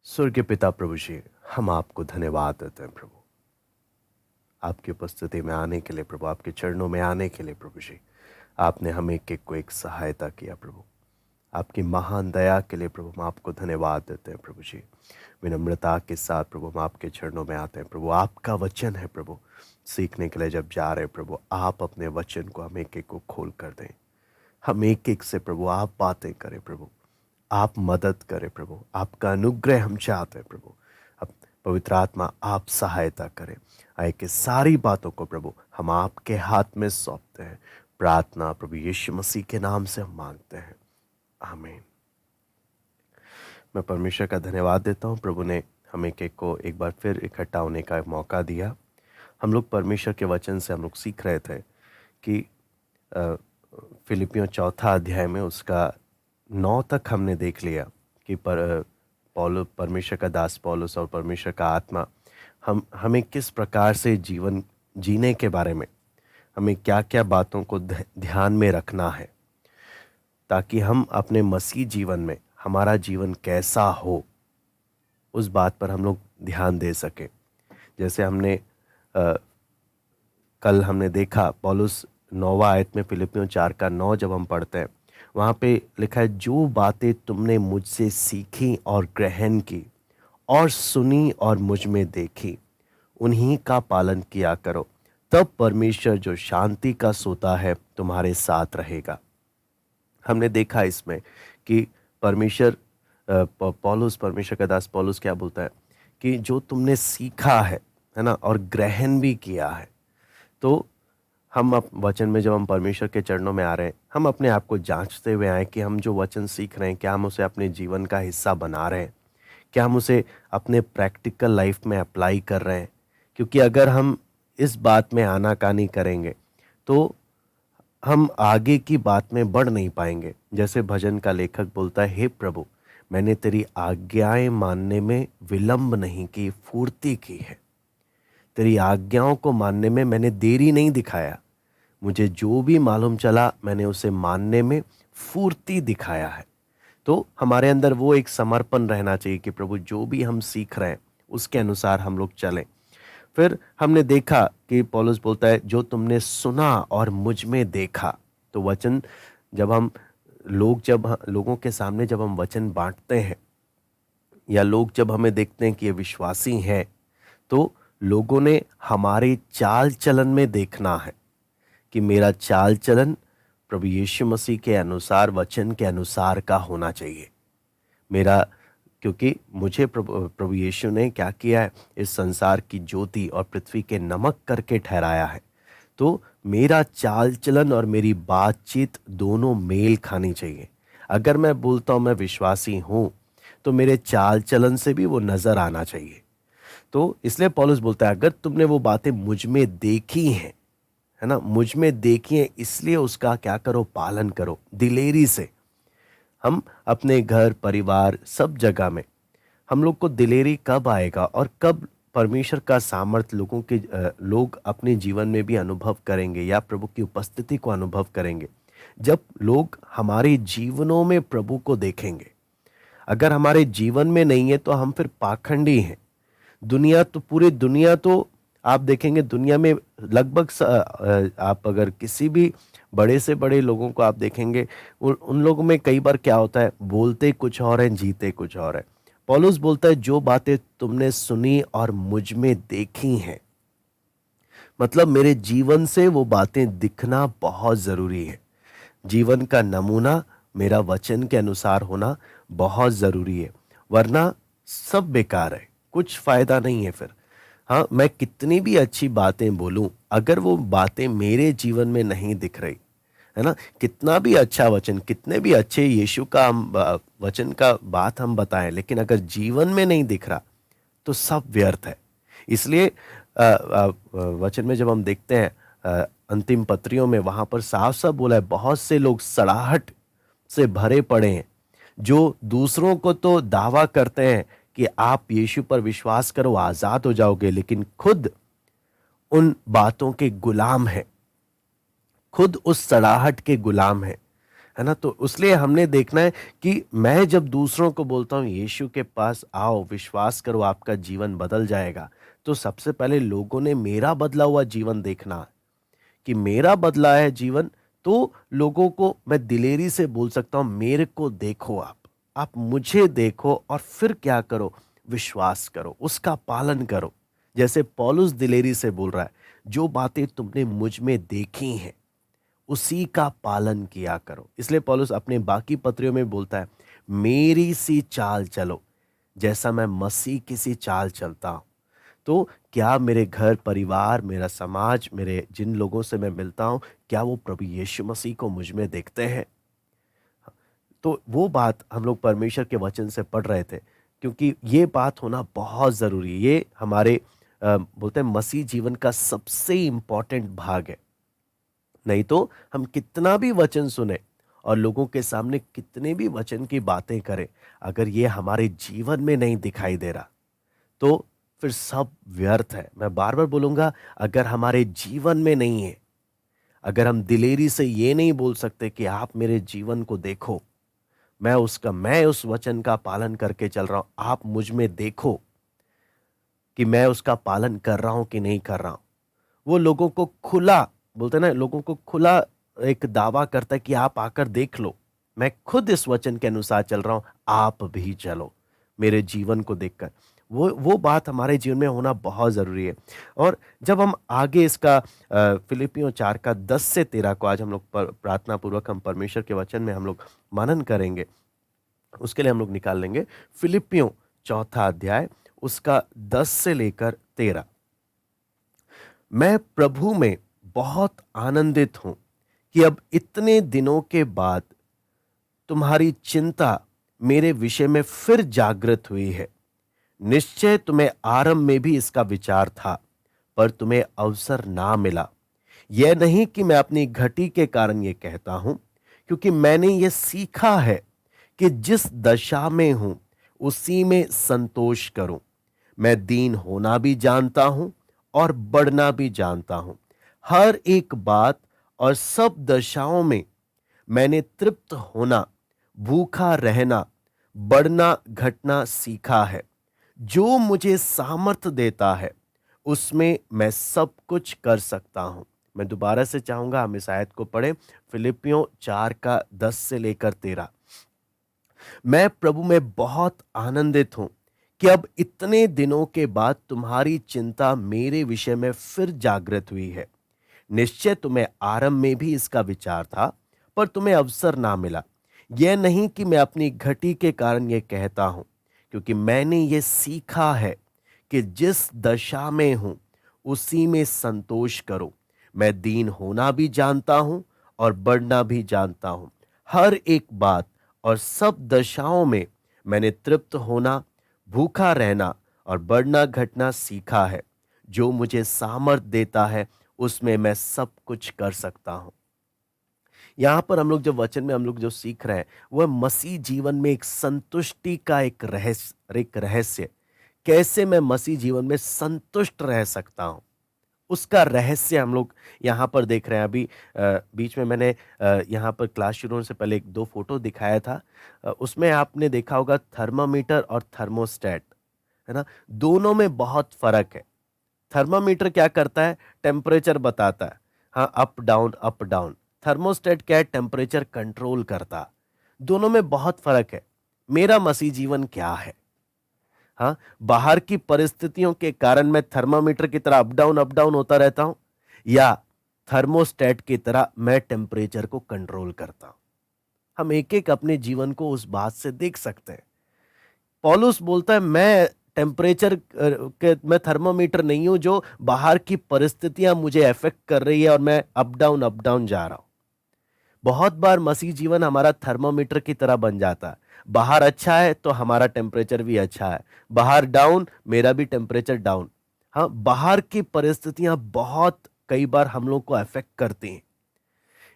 स्वर्गीय पिता प्रभु जी, हम आपको धन्यवाद देते हैं प्रभु, आपकी उपस्थिति में आने के लिए प्रभु, आपके चरणों में आने के लिए प्रभु जी। आपने हम एक एक को एक सहायता किया प्रभु। आपकी महान दया के लिए प्रभु हम आपको धन्यवाद देते हैं प्रभु जी। विनम्रता के साथ प्रभु हम आपके चरणों में आते हैं प्रभु। आपका वचन है प्रभु, सीखने के लिए जब जा रहे हैं प्रभु, आप अपने वचन को हम एक एक को खोल कर दें। हम एक एक से प्रभु आप बातें करें प्रभु, आप मदद करें प्रभु, आपका अनुग्रह हम चाहते हैं प्रभु। अब पवित्र आत्मा आप सहायता करें। आए कि सारी बातों को प्रभु हम आपके हाथ में सौंपते हैं। प्रार्थना प्रभु यीशु मसीह के नाम से हम मांगते हैं, आमीन। मैं परमेश्वर का धन्यवाद देता हूँ, प्रभु ने हम एक एक को एक बार फिर इकट्ठा होने का एक मौका दिया। हम लोग परमेश्वर के वचन से हम लोग सीख रहे थे कि फिलिपियों चौथा अध्याय में उसका 9 तक हमने देख लिया कि परमेश्वर का दास पौलुस और परमेश्वर का आत्मा हमें किस प्रकार से जीवन जीने के बारे में, हमें क्या क्या बातों को ध्यान में रखना है ताकि हम अपने मसीह जीवन में हमारा जीवन कैसा हो, उस बात पर हम लोग ध्यान दे सकें। जैसे कल हमने देखा पौलुस 9वां आयत में फिलिपियों 4:9 जब हम पढ़ते हैं, वहाँ पे लिखा है, जो बातें तुमने मुझसे सीखी और ग्रहण की और सुनी और मुझ में देखी, उन्हीं का पालन किया करो, तब परमेश्वर जो शांति का सोता है तुम्हारे साथ रहेगा। हमने देखा इसमें कि परमेश्वर पौलुस, परमेश्वर का दास पौलुस क्या बोलता है कि जो तुमने सीखा है ना, और ग्रहण भी किया है। तो हम वचन में जब हम परमेश्वर के चरणों में आ रहे हैं, हम अपने आप को जांचते हुए आए कि हम जो वचन सीख रहे हैं, क्या हम उसे अपने जीवन का हिस्सा बना रहे हैं, क्या हम उसे अपने प्रैक्टिकल लाइफ में अप्लाई कर रहे हैं। क्योंकि अगर हम इस बात में आनाकानी करेंगे तो हम आगे की बात में बढ़ नहीं पाएंगे। जैसे भजन का लेखक बोलता है, हे प्रभु मैंने तेरी आज्ञाएं मानने में विलंब नहीं की, फुर्ती की है। तेरी आज्ञाओं को मानने में मैंने देरी नहीं दिखाया। मुझे जो भी मालूम चला मैंने उसे मानने में फुर्ती दिखाया है। तो हमारे अंदर वो एक समर्पण रहना चाहिए कि प्रभु जो भी हम सीख रहे हैं उसके अनुसार हम लोग चलें। फिर हमने देखा कि पौलुस बोलता है, जो तुमने सुना और मुझ में देखा। तो वचन जब लोगों के सामने जब हम वचन बांटते हैं, या लोग जब हमें देखते हैं कि ये विश्वासी हैं, तो लोगों ने हमारे चाल चलन में देखना है कि मेरा चाल चलन प्रभु यीशु मसीह के अनुसार, वचन के अनुसार का होना चाहिए। क्योंकि मुझे प्रभु यीशु ने क्या किया है, इस संसार की ज्योति और पृथ्वी के नमक करके ठहराया है। तो मेरा चाल चलन और मेरी बातचीत दोनों मेल खानी चाहिए। अगर मैं बोलता हूँ मैं विश्वासी हूँ, तो मेरे चाल चलन से भी वो नजर आना चाहिए। तो इसलिए पौलुस बोलता है, अगर तुमने वो बातें मुझ में देखी हैं, है ना, मुझ में देखी हैं, इसलिए उसका क्या करो, पालन करो दिलेरी से। हम अपने घर परिवार सब जगह में हम लोग को दिलेरी कब आएगा और कब परमेश्वर का सामर्थ्य लोग अपने जीवन में भी अनुभव करेंगे, या प्रभु की उपस्थिति को अनुभव करेंगे, जब लोग हमारे जीवनों में प्रभु को देखेंगे। अगर हमारे जीवन में नहीं है तो हम फिर पाखंडी हैं। पूरी दुनिया तो आप देखेंगे, दुनिया में लगभग आप अगर किसी भी बड़े से बड़े लोगों को आप देखेंगे, उन लोगों में कई बार क्या होता है, बोलते कुछ और है, जीते कुछ और है। पौलुस बोलता है, जो बातें तुमने सुनी और मुझ में देखी हैं, मतलब मेरे जीवन से वो बातें दिखना बहुत जरूरी है। जीवन का नमूना मेरा वचन के अनुसार होना बहुत जरूरी है, वरना सब बेकार है, कुछ फायदा नहीं है फिर। हाँ, मैं कितनी भी अच्छी बातें बोलूं, अगर वो बातें मेरे जीवन में नहीं दिख रही, है ना, कितना भी अच्छा वचन, कितने भी अच्छे यीशु का हम वचन का बात हम बताएं, लेकिन अगर जीवन में नहीं दिख रहा तो सब व्यर्थ है। इसलिए वचन में जब हम देखते हैं अंतिम पत्रियों में, वहां पर साफ साफ बोला है, बहुत से लोग सड़ाहट से भरे पड़े हैं, जो दूसरों को तो दावा करते हैं कि आप यीशु पर विश्वास करो आजाद हो जाओगे, लेकिन खुद उन बातों के गुलाम हैं, खुद उस सड़ाहट के गुलाम हैं। है ना? तो इसलिए हमने देखना है कि मैं जब दूसरों को बोलता हूँ यीशु के पास आओ, विश्वास करो आपका जीवन बदल जाएगा, तो सबसे पहले लोगों ने मेरा बदला हुआ जीवन देखना है कि मेरा बदला है जीवन। तो लोगों को मैं दिलेरी से बोल सकता हूँ मेरे को देखो आप मुझे देखो और फिर क्या करो? विश्वास करो, उसका पालन करो। जैसे पौलुस दिलेरी से बोल रहा है, जो बातें तुमने मुझ में देखी हैं उसी का पालन किया करो। इसलिए पौलुस अपने बाकी पत्रियों में बोलता है, मेरी सी चाल चलो जैसा मैं मसीह की सी चाल चलता हूं। तो क्या मेरे घर परिवार, मेरा समाज, मेरे जिन लोगों से मैं मिलता हूं, क्या वो प्रभु यीशु मसीह को मुझ में देखते हैं? तो वो बात हम लोग परमेश्वर के वचन से पढ़ रहे थे, क्योंकि ये बात होना बहुत ज़रूरी है। ये हमारे बोलते हैं मसीह जीवन का सबसे इम्पॉर्टेंट भाग है। नहीं तो हम कितना भी वचन सुने और लोगों के सामने कितने भी वचन की बातें करें, अगर ये हमारे जीवन में नहीं दिखाई दे रहा तो फिर सब व्यर्थ है। मैं बार बार बोलूंगा, अगर हमारे जीवन में नहीं है, अगर हम दिलेरी से ये नहीं बोल सकते कि आप मेरे जीवन को देखो, मैं उस वचन का पालन करके चल रहा हूं, आप मुझ में देखो कि मैं उसका पालन कर रहा हूं कि नहीं कर रहा हूं। वो लोगों को खुला, बोलते हैं ना, लोगों को खुला एक दावा करता है कि आप आकर देख लो, मैं खुद इस वचन के अनुसार चल रहा हूं, आप भी चलो मेरे जीवन को देखकर। वो बात हमारे जीवन में होना बहुत जरूरी है। और जब हम आगे इसका फिलिपियों 4 का 10 से 13 को आज हम लोग प्रार्थना पूर्वक हम परमेश्वर के वचन में हम लोग मनन करेंगे, उसके लिए हम लोग निकाल लेंगे फिलिपियों चौथा अध्याय, उसका 10 से लेकर 13। मैं प्रभु में बहुत आनंदित हूं कि अब इतने दिनों के बाद तुम्हारी चिंता मेरे विषय में फिर जागृत हुई है। निश्चय तुम्हें आरंभ में भी इसका विचार था, पर तुम्हें अवसर ना मिला। यह नहीं कि मैं अपनी घटी के कारण यह कहता हूं, क्योंकि मैंने यह सीखा है कि जिस दशा में हूं उसी में संतोष करूं। मैं दीन होना भी जानता हूं और बढ़ना भी जानता हूं। हर एक बात और सब दशाओं में मैंने तृप्त होना, भूखा रहना, बढ़ना घटना सीखा है। जो मुझे सामर्थ देता है उसमें मैं सब कुछ कर सकता हूं। मैं दोबारा से चाहूंगा हम इस आयत को पढ़ें, फिलिपियों 4 का 10 से लेकर 13। मैं प्रभु में बहुत आनंदित हूं कि अब इतने दिनों के बाद तुम्हारी चिंता मेरे विषय में फिर जागृत हुई है। निश्चय तुम्हें आरंभ में भी इसका विचार था, पर तुम्हें अवसर ना मिला। यह नहीं कि मैं अपनी घटी के कारण यह कहता हूं, क्योंकि मैंने यह सीखा है कि जिस दशा में हूं उसी में संतोष करो। मैं दीन होना भी जानता हूं और बढ़ना भी जानता हूं। हर एक बात और सब दशाओं में मैंने तृप्त होना, भूखा रहना और बढ़ना घटना सीखा है। जो मुझे सामर्थ देता है उसमें मैं सब कुछ कर सकता हूं। यहां पर हम लोग जो वचन में हम लोग जो सीख रहे हैं वह मसीह जीवन में एक संतुष्टि का एक रहस्य, कैसे मैं मसीह जीवन में संतुष्ट रह सकता हूं, उसका रहस्य हम लोग यहाँ पर देख रहे हैं। अभी बीच में मैंने यहाँ पर क्लास शुरू होने से पहले एक दो फोटो दिखाया था। उसमें आपने देखा होगा थर्मामीटर और थर्मोस्टेट, है ना? दोनों में बहुत फर्क है। थर्मामीटर क्या करता है? टेम्परेचर बताता है, हाँ, up down up down. Thermostat क्या है? टेम्परेचर कंट्रोल करता है। दोनों में बहुत फर्क है। मेरा मसीह जीवन क्या है? हाँ, बाहर की परिस्थितियों के कारण मैं थर्मामीटर की तरह अप डाउन होता रहता हूं, या थर्मोस्टेट की तरह मैं टेम्परेचर को कंट्रोल करता हूं। हम एक एक अपने जीवन को उस बात से देख सकते हैं। पौलुस बोलता है मैं टेम्परेचर के मैं थर्मामीटर नहीं हूं जो बाहर की परिस्थितियां मुझे अफेक्ट कर रही है और मैं अप डाउन जा रहा हूं। बहुत बार मसीह जीवन हमारा थर्मामीटर की तरह बन जाता है। बाहर अच्छा है तो हमारा टेम्परेचर भी अच्छा है, बाहर डाउन मेरा भी टेम्परेचर डाउन। हाँ, बाहर की परिस्थितियां बहुत कई बार हम लोग को अफेक्ट करती हैं।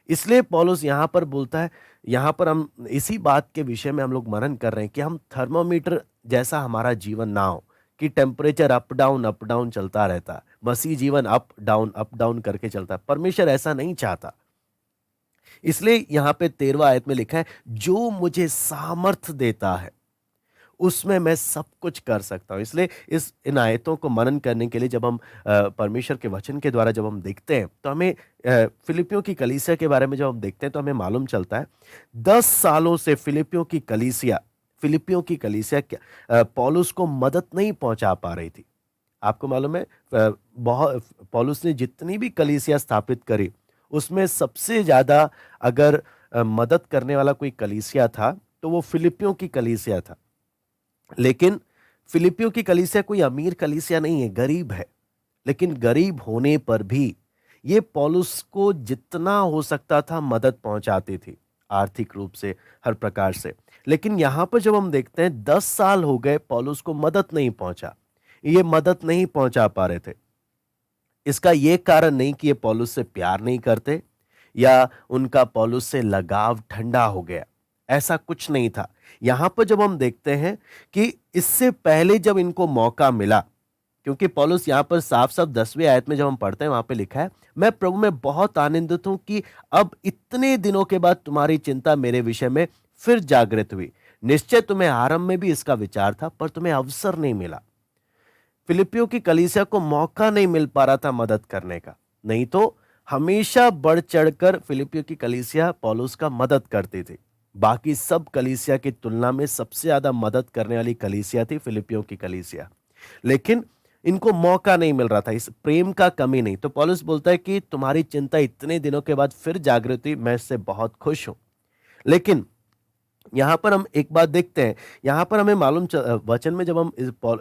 इसलिए पौलुस यहां पर बोलता है, यहां पर हम इसी बात के विषय में हम लोग मनन कर रहे हैं कि हम थर्मामीटर जैसा हमारा जीवन ना हो कि टेम्परेचर अप डाउन चलता रहता है। मसीह जीवन अप डाउन करके चलता है। परमेश्वर ऐसा नहीं चाहता। इसलिए यहां पे 13वां आयत में लिखा है, जो मुझे सामर्थ देता है उसमें मैं सब कुछ कर सकता हूं। इसलिए इस इन आयतों को मनन करने के लिए जब हम परमेश्वर के वचन के द्वारा जब हम देखते हैं तो हमें फिलिपियों की कलीसिया के बारे में जब हम देखते हैं तो हमें मालूम चलता है 10 सालों से फिलिपियों की कलीसिया पौलुस को मदद नहीं पहुंचा पा रही थी। आपको मालूम है, बहुत पौलुस ने जितनी भी कलीसिया स्थापित करी उसमें सबसे ज्यादा अगर मदद करने वाला कोई कलीसिया था तो वो फिलिपियों की कलीसिया था। लेकिन फिलिपियों की कलीसिया कोई अमीर कलीसिया नहीं है, गरीब है। लेकिन गरीब होने पर भी ये पौलुस को जितना हो सकता था मदद पहुंचाती थी, आर्थिक रूप से, हर प्रकार से। लेकिन यहां पर जब हम देखते हैं 10 साल हो गए पौलुस को मदद नहीं पहुंचा, ये मदद नहीं पहुंचा पा रहे थे। इसका ये कारण नहीं कि ये पौलुस से प्यार नहीं करते या उनका पौलुस से लगाव ठंडा हो गया, ऐसा कुछ नहीं था। यहां पर जब हम देखते हैं कि इससे पहले जब इनको मौका मिला, क्योंकि पौलुस यहां पर साफ साफ 10वीं आयत में जब हम पढ़ते हैं वहां पे लिखा है, मैं प्रभु में बहुत आनंदित हूं कि अब इतने दिनों के बाद तुम्हारी चिंता मेरे विषय में फिर जागृत हुई। निश्चय तुम्हें आरंभ में भी इसका विचार था पर तुम्हें अवसर नहीं मिला। फिलिपियों की कलीसिया को मौका नहीं मिल पा रहा था मदद करने का, नहीं तो हमेशा बढ़ चढ़कर फिलिपियों की कलीसिया पौलुस का मदद करती थी। बाकी सब कलीसिया की तुलना में सबसे ज्यादा मदद करने वाली कलीसिया थी फिलिपियों की कलीसिया। लेकिन इनको मौका नहीं मिल रहा था, इस प्रेम का कमी नहीं। तो पौलुस बोलता है कि तुम्हारी चिंता इतने दिनों के बाद फिर जागृत हुई, मैं इससे बहुत खुश हूं। लेकिन यहां पर हम एक बात देखते हैं, यहां पर हमें वचन में जब हम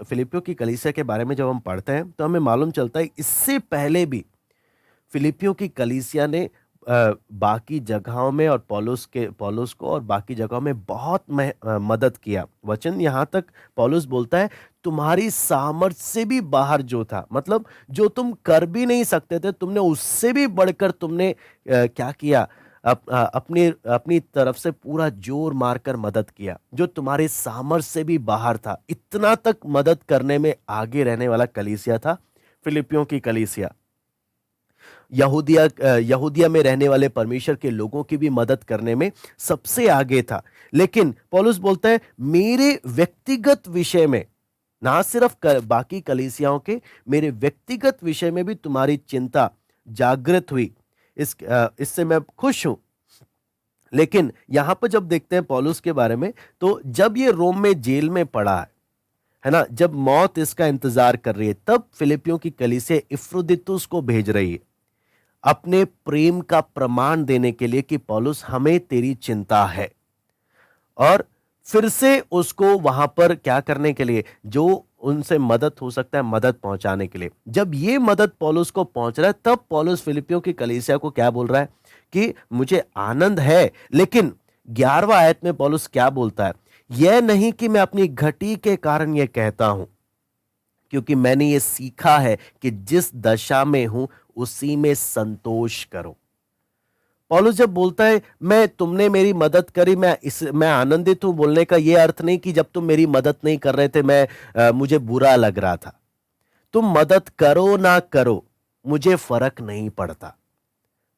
फिलिपियों की कलीसिया के बारे में जब हम पढ़ते हैं तो हमें मालूम चलता है इससे पहले भी फिलिपियों की कलीसिया ने बाकी जगहों में और पौलुस को और बाकी जगहों में बहुत मदद किया। वचन यहाँ तक पौलुस बोलता है, तुम्हारी सामर्थ्य से भी बाहर जो था, मतलब जो तुम कर भी नहीं सकते थे तुमने उससे भी बढ़कर तुमने क्या किया, अपनी अपनी तरफ से पूरा जोर मारकर मदद किया, जो तुम्हारे सामर्थ्य से भी बाहर था। इतना तक मदद करने में आगे रहने वाला कलीसिया था फिलिपियों की कलीसिया। यहूदिया में रहने वाले परमेश्वर के लोगों की भी मदद करने में सबसे आगे था। लेकिन पौलुस बोलता है, मेरे व्यक्तिगत विषय में, ना सिर्फ बाकी कलीसियाओं के, मेरे व्यक्तिगत विषय में भी तुम्हारी चिंता जागृत हुई, इससे मैं खुश हूं। लेकिन यहां पर जब देखते हैं पौलुस के बारे में, तो जब ये रोम में जेल में पड़ा है ना, जब मौत इसका इंतजार कर रही है, तब फिलिपियों की कलीसिया इफ्रुदितुस को भेज रही है अपने प्रेम का प्रमाण देने के लिए कि पौलुस हमें तेरी चिंता है, और फिर से उसको वहां पर क्या करने के लिए, जो उनसे मदद हो सकता है मदद पहुंचाने के लिए। जब ये मदद पौलुस को पहुंच रहा है तब पौलुस फिलिपियों की कलीसिया को क्या बोल रहा है कि मुझे आनंद है। लेकिन 11वां आयत में पौलुस क्या बोलता है, यह नहीं कि मैं अपनी घटी के कारण यह कहता हूं, क्योंकि मैंने ये सीखा है कि जिस दशा में हूं उसी में संतोष करो। पौलुस जब बोलता है मैं तुमने मेरी मदद करी, मैं आनंदित हूं, बोलने का यह अर्थ नहीं कि जब तुम मेरी मदद नहीं कर रहे थे मुझे बुरा लग रहा था। तुम मदद करो ना करो मुझे फर्क नहीं पड़ता।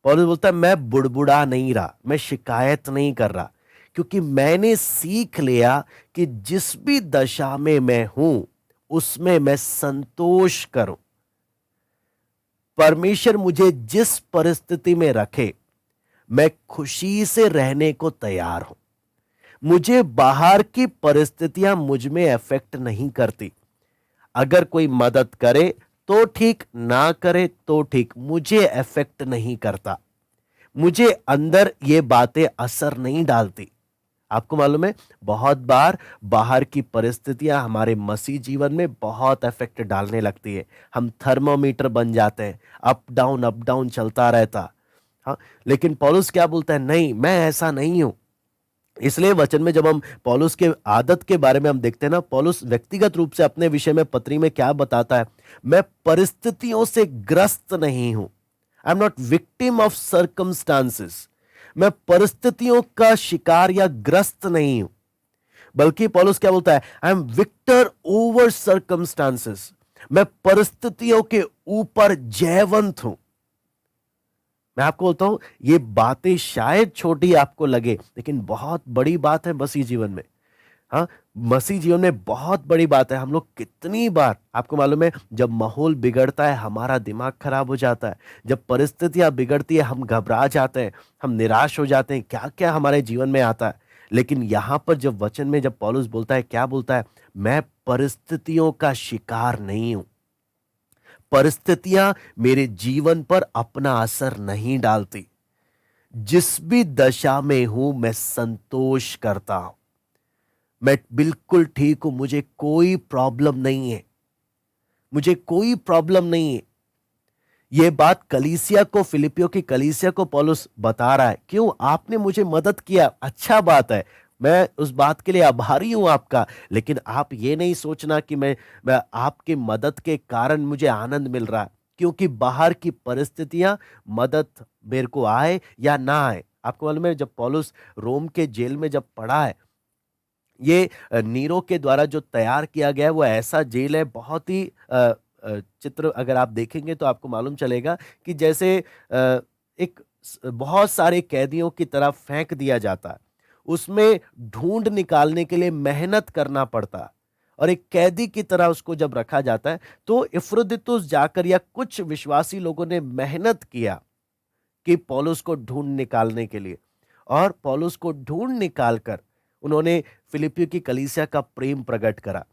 पौलुस बोलता है मैं बुड़बुड़ा नहीं रहा, मैं शिकायत नहीं कर रहा, क्योंकि मैंने सीख लिया कि जिस भी दशा में मैं हूं उसमें मैं संतोष करूं। परमेश्वर मुझे जिस परिस्थिति में रखे मैं खुशी से रहने को तैयार हूं। मुझे बाहर की परिस्थितियां मुझ में इफेक्ट नहीं करती। अगर कोई मदद करे तो ठीक, ना करे तो ठीक, मुझे इफेक्ट नहीं करता। मुझे अंदर ये बातें असर नहीं डालती। आपको मालूम है, बहुत बार बाहर की परिस्थितियां हमारे मसीह जीवन में बहुत इफेक्ट डालने लगती है। हम थर्मोमीटर बन जाते हैं, अप डाउन चलता रहता। हाँ, लेकिन पौलुस क्या बोलता है, नहीं, मैं ऐसा नहीं हूं। इसलिए वचन में जब हम पौलुस के आदत के बारे में हम देखते हैं ना, पौलुस व्यक्तिगत रूप से अपने विषय में पत्री में क्या बताता है, मैं परिस्थितियों से ग्रस्त नहीं हूं। I am not victim of circumstances. मैं परिस्थितियों का शिकार या ग्रस्त नहीं हूं, बल्कि पौलुस क्या बोलता है, I am victor over circumstances. मैं परिस्थितियों के ऊपर जयवंत हूं। मैं आपको बोलता हूँ, ये बातें शायद छोटी आपको लगे, लेकिन बहुत बड़ी बात है मसीह जीवन में। हाँ, मसीह जीवन में बहुत बड़ी बात है। हम लोग कितनी बार, आपको मालूम है, जब माहौल बिगड़ता है हमारा दिमाग खराब हो जाता है, जब परिस्थितियां बिगड़ती है हम घबरा जाते हैं, हम निराश हो जाते हैं, क्या क्या हमारे जीवन में आता है। लेकिन यहां पर जब वचन में जब पौलुस बोलता है, क्या बोलता है, मैं परिस्थितियों का शिकार नहीं हूं, परिस्थितियां मेरे जीवन पर अपना असर नहीं डालती, जिस भी दशा में हूं मैं संतोष करता हूं, मैं बिल्कुल ठीक हूं, मुझे कोई प्रॉब्लम नहीं है, मुझे कोई प्रॉब्लम नहीं है। यह बात कलीसिया को, फिलिपियो की कलीसिया को पौलुस बता रहा है। क्यों? आपने मुझे मदद किया, अच्छा बात है, मैं उस बात के लिए आभारी हूं आपका। लेकिन आप ये नहीं सोचना कि मैं आपकी मदद के कारण मुझे आनंद मिल रहा है, क्योंकि बाहर की परिस्थितियां, मदद मेरे को आए या ना आए। आपको मालूम है, जब पौलुस रोम के जेल में जब पड़ा है, ये नीरो के द्वारा जो तैयार किया गया है वो ऐसा जेल है, बहुत ही चित्र अगर आप देखेंगे तो आपको मालूम चलेगा कि जैसे एक बहुत सारे कैदियों की तरफ फेंक दिया जाता है, उसमें ढूंढ निकालने के लिए मेहनत करना पड़ता है, और एक कैदी की तरह उसको जब रखा जाता है, तो इफ्रुदितुस जाकर या कुछ विश्वासी लोगों ने मेहनत किया कि पौलुस को ढूंढ निकालने के लिए, और पौलुस को ढूंढ निकालकर उन्होंने फिलिपियो की कलीसिया का प्रेम प्रकट करा।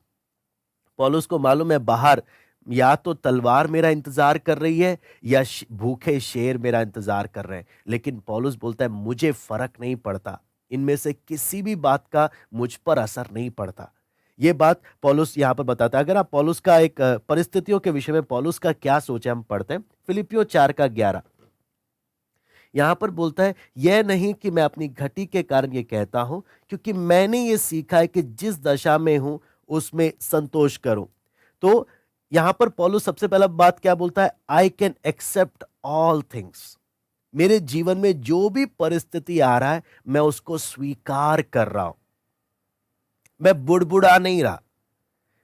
पौलुस को मालूम है, बाहर या तो तलवार मेरा इंतजार कर रही है या भूखे शेर मेरा इंतजार कर रहे हैं, लेकिन पौलुस बोलता है मुझे फर्क नहीं पड़ता, इनमें से किसी भी बात का मुझ पर असर नहीं पड़ता। ये बात पौलुस यहां पर बताता है। अगर आप पौलुस का एक परिस्थितियों के विषय में पौलुस का क्या सोच है, हम पढ़ते हैं फिलिपियो 4 का 11। यहां पर बोलता है, यह नहीं कि मैं अपनी घटी के कारण यह कहता हूं, क्योंकि मैंने यह सीखा है कि जिस दशा में हूं उसमें संतोष करूं। तो यहां पर पौलुस सबसे पहला बात क्या बोलता है, I can accept all things. मेरे जीवन में जो भी परिस्थिति आ रहा है मैं उसको स्वीकार कर रहा हूं, मैं बुड़बुड़ा नहीं रहा।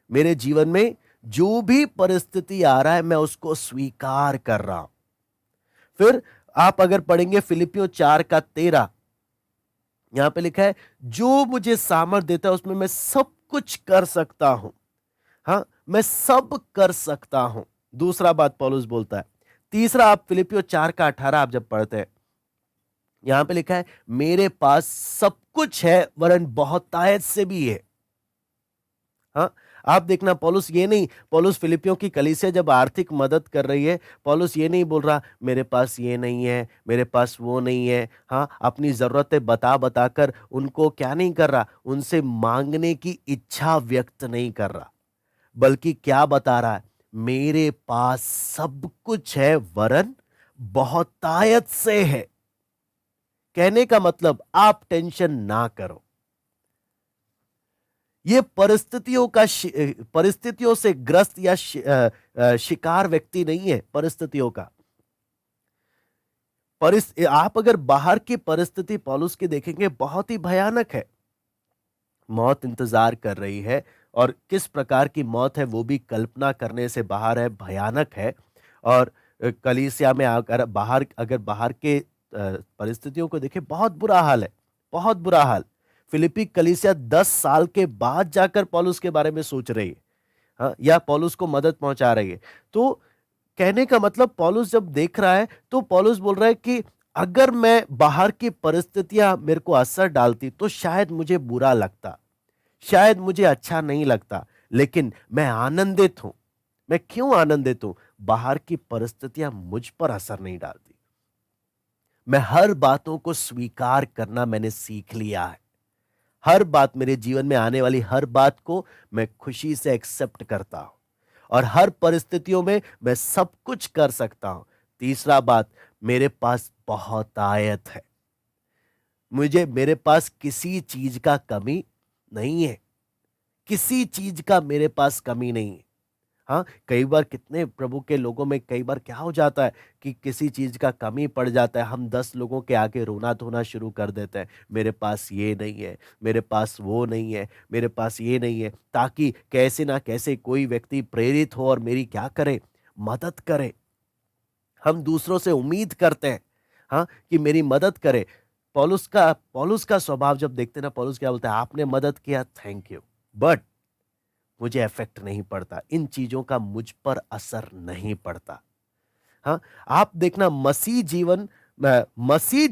मेरे जीवन में जो भी परिस्थिति आ रहा है मैं उसको स्वीकार कर रहा हूं। फिर आप अगर पढ़ेंगे फिलिपियो 4 का 13, यहां पे लिखा है, जो मुझे सामर्थ देता है उसमें मैं सब कुछ कर सकता हूं। हाँ, मैं सब कर सकता हूं। दूसरा बात पौलुस बोलता है। तीसरा, आप फिलिपियो 4 का 18 आप जब पढ़ते हैं, यहां पे लिखा है, मेरे पास सब कुछ है वरन बहुतायत से भी है। हाँ, आप देखना, पौलुस ये नहीं, पौलुस फिलिपियों की कलीसिया जब आर्थिक मदद कर रही है, पौलुस ये नहीं बोल रहा मेरे पास ये नहीं है, मेरे पास वो नहीं है। हाँ, अपनी जरूरतें बता बताकर उनको क्या नहीं कर रहा, उनसे मांगने की इच्छा व्यक्त नहीं कर रहा, बल्कि क्या बता रहा है, मेरे पास सब कुछ है वरन बहुतायत से है। कहने का मतलब, आप टेंशन ना करो। ये परिस्थितियों से ग्रस्त या शिकार व्यक्ति नहीं है परिस्थितियों का। आप अगर बाहर की परिस्थिति पौलुस की देखेंगे, बहुत ही भयानक है। मौत इंतजार कर रही है, और किस प्रकार की मौत है वो भी कल्पना करने से बाहर है, भयानक है। और कलीसिया में अगर बाहर के परिस्थितियों को देखें, बहुत बुरा हाल है, बहुत बुरा हाल। फिलिपी कलीसिया 10 साल के बाद जाकर पौलुस के बारे में सोच रही है, हाँ, या पौलुस को मदद पहुंचा रही है। तो कहने का मतलब, पौलुस जब देख रहा है तो पौलुस बोल रहा है कि अगर मैं बाहर की परिस्थितियां मेरे को असर डालती तो शायद मुझे बुरा लगता, शायद मुझे अच्छा नहीं लगता, लेकिन मैं आनंदित हूं। मैं क्यों आनंदित हूं? बाहर की परिस्थितियां मुझ पर असर नहीं डालती। मैं हर बातों को स्वीकार करना मैंने सीख लिया है। हर बात, मेरे जीवन में आने वाली हर बात को मैं खुशी से एक्सेप्ट करता हूं, और हर परिस्थितियों में मैं सब कुछ कर सकता हूं। तीसरा बात, मेरे पास बहुत आयत है, मेरे पास किसी चीज का कमी नहीं है, किसी चीज का मेरे पास कमी नहीं है। हाँ, कई बार कितने प्रभु के लोगों में कई बार क्या हो जाता है कि किसी चीज का कमी पड़ जाता है, हम 10 लोगों के आगे रोना धोना शुरू कर देते हैं, मेरे पास ये नहीं है, मेरे पास वो नहीं है, मेरे पास ये नहीं है, ताकि कैसे ना कैसे कोई व्यक्ति प्रेरित हो और मेरी क्या करे, मदद करे। हम दूसरों से उम्मीद करते हैं, हाँ, कि मेरी मदद करे। पौलुस का स्वभाव जब देखते ना, पौलुस क्या बोलता है, आपने मदद किया, थैंक यू, बट मुझे इफेक्ट नहीं पड़ता, इन चीजों का मुझ पर असर नहीं पड़ता। हाँ, आप देखना मसीह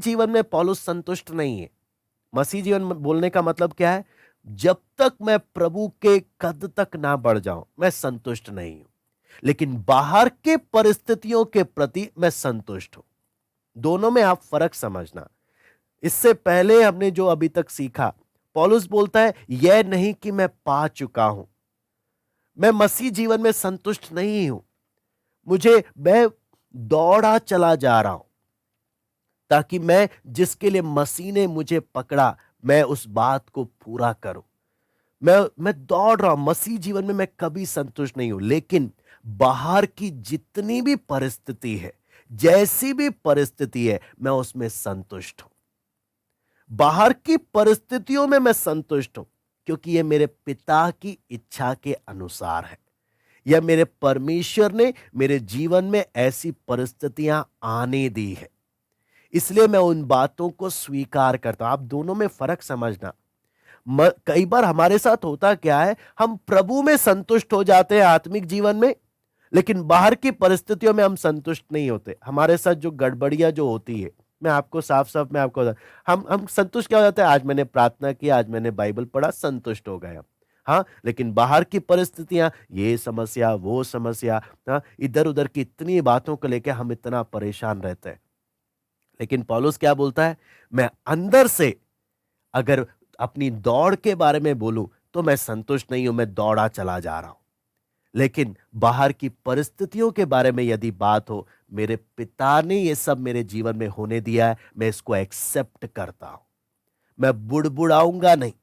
जीवन में पौलुस संतुष्ट नहीं है। मसीह जीवन बोलने का मतलब क्या है? जब तक मैं प्रभु के कद तक ना बढ़ जाऊं, मैं संतुष्ट नहीं हूं, लेकिन बाहर के परिस्थितियों के प्रति मैं संतुष्ट हूं। दोनों में आप फर्क समझना। इससे पहले हमने जो अभी तक सीखा, पौलुस बोलता है यह नहीं कि मैं पा चुका हूं, मैं मसीह जीवन में संतुष्ट नहीं हूं, मैं दौड़ा चला जा रहा हूं, ताकि मैं जिसके लिए मसीह ने मुझे पकड़ा, मैं उस बात को पूरा करूं। मैं दौड़ रहा हूं, मसीह जीवन में मैं कभी संतुष्ट नहीं हूं, लेकिन बाहर की जितनी भी परिस्थिति है, जैसी भी परिस्थिति है, मैं उसमें संतुष्ट हूं। बाहर की परिस्थितियों में मैं संतुष्ट हूं, क्योंकि यह मेरे पिता की इच्छा के अनुसार है। यह मेरे परमेश्वर ने मेरे जीवन में ऐसी परिस्थितियां आने दी है, इसलिए मैं उन बातों को स्वीकार करता हूं। आप दोनों में फर्क समझना। कई बार हमारे साथ होता क्या है, हम प्रभु में संतुष्ट हो जाते हैं आत्मिक जीवन में, लेकिन बाहर की परिस्थितियों में हम संतुष्ट नहीं होते। हमारे साथ जो गड़बड़ियां जो होती है, मैं आपको साफ साफ मैं आपको हम संतुष्ट क्या हो जाते हैं, आज मैंने प्रार्थना की, आज मैंने बाइबल पढ़ा, संतुष्ट हो गए हम। हाँ, लेकिन बाहर की परिस्थितियां, ये समस्या, वो समस्या, हाँ, इधर उधर की इतनी बातों को लेकर हम इतना परेशान रहते हैं। लेकिन पौलुस क्या बोलता है, मैं अंदर से अगर अपनी दौड़ के बारे में बोलूं, तो मैं संतुष्ट नहीं हूं, मैं दौड़ा चला जा रहा हूं। लेकिन बाहर की परिस्थितियों के बारे में यदि बात हो, मेरे पिता ने यह सब मेरे जीवन में होने दिया है, मैं इसको एक्सेप्ट करता हूं, मैं बुड़बुड़ाऊंगा नहीं।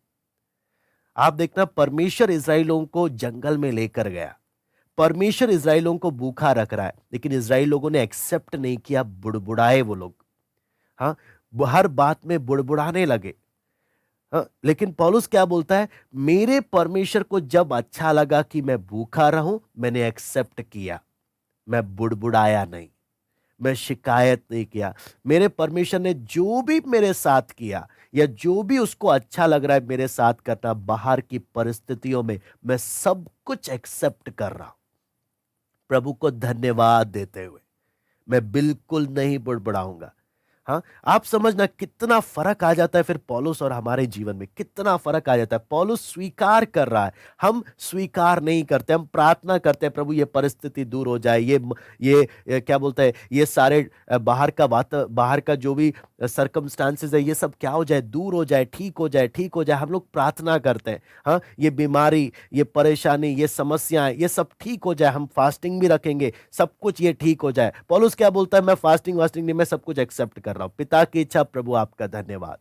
आप देखना, परमेश्वर इस्राएलियों को जंगल में लेकर गया, परमेश्वर इस्राएलियों को भूखा रख रहा है, लेकिन इस्राएल लोगों ने एक्सेप्ट नहीं किया, बुड़बुड़ाए वो लोग। हाँ, वो हर बात में बुड़बुड़ाने लगे। हाँ, लेकिन पौलुस क्या बोलता है, मेरे परमेश्वर को जब अच्छा लगा कि मैं भूखा रहूं, मैंने एक्सेप्ट किया, मैं बुड़बुड़ाया नहीं, मैं शिकायत नहीं किया। मेरे परमेश्वर ने जो भी मेरे साथ किया, या जो भी उसको अच्छा लग रहा है मेरे साथ करना, बाहर की परिस्थितियों में मैं सब कुछ एक्सेप्ट कर रहा हूं, प्रभु को धन्यवाद देते हुए। मैं बिल्कुल नहीं बुड़बुड़ाऊंगा। हाँ, आप समझना कितना फर्क आ जाता है फिर पौलुस और हमारे जीवन में, कितना फर्क आ जाता है। पौलुस स्वीकार कर रहा है, हम स्वीकार नहीं करते। हम प्रार्थना करते हैं, प्रभु ये परिस्थिति दूर हो जाए, ये क्या बोलते हैं, ये सारे बाहर का जो भी सर्कमस्टांसेस है, ये सब क्या हो जाए, दूर हो जाए, ठीक हो जाए, ठीक हो जाए। हम लोग प्रार्थना करते हैं, हाँ, ये बीमारी, ये परेशानी, ये समस्याएं, ये सब ठीक हो जाए। हम फास्टिंग भी रखेंगे, सब कुछ ये ठीक हो जाए। पौलुस क्या बोलता है, मैं फास्टिंग वास्टिंग नहीं, मैं सब कुछ एक्सेप्ट कर रहा हूं, पिता की इच्छा, प्रभु आपका धन्यवाद,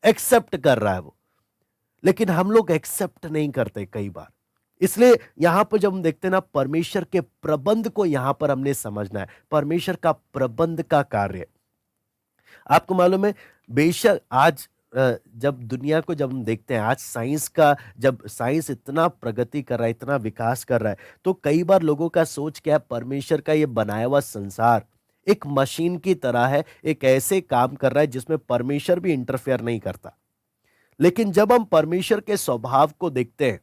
एक्सेप्ट कर रहा है वो। लेकिन हम लोग एक्सेप्ट नहीं करते कई बार। इसलिए यहां पर जब हम देखते हैं ना, परमेश्वर के प्रबंध को यहां पर हमने समझना है, परमेश्वर का प्रबंध का कार्य। आपको मालूम है, बेशक आज जब दुनिया को जब हम देखते हैं, आज जब साइंस इतना प्रगति कर रहा है, इतना विकास कर रहा है, तो कई बार लोगों का सोच क्या है, परमेश्वर का ये बनाया हुआ संसार एक मशीन की तरह है, एक ऐसे काम कर रहा है जिसमें परमेश्वर भी इंटरफेयर नहीं करता। लेकिन जब हम परमेश्वर के स्वभाव को देखते हैं,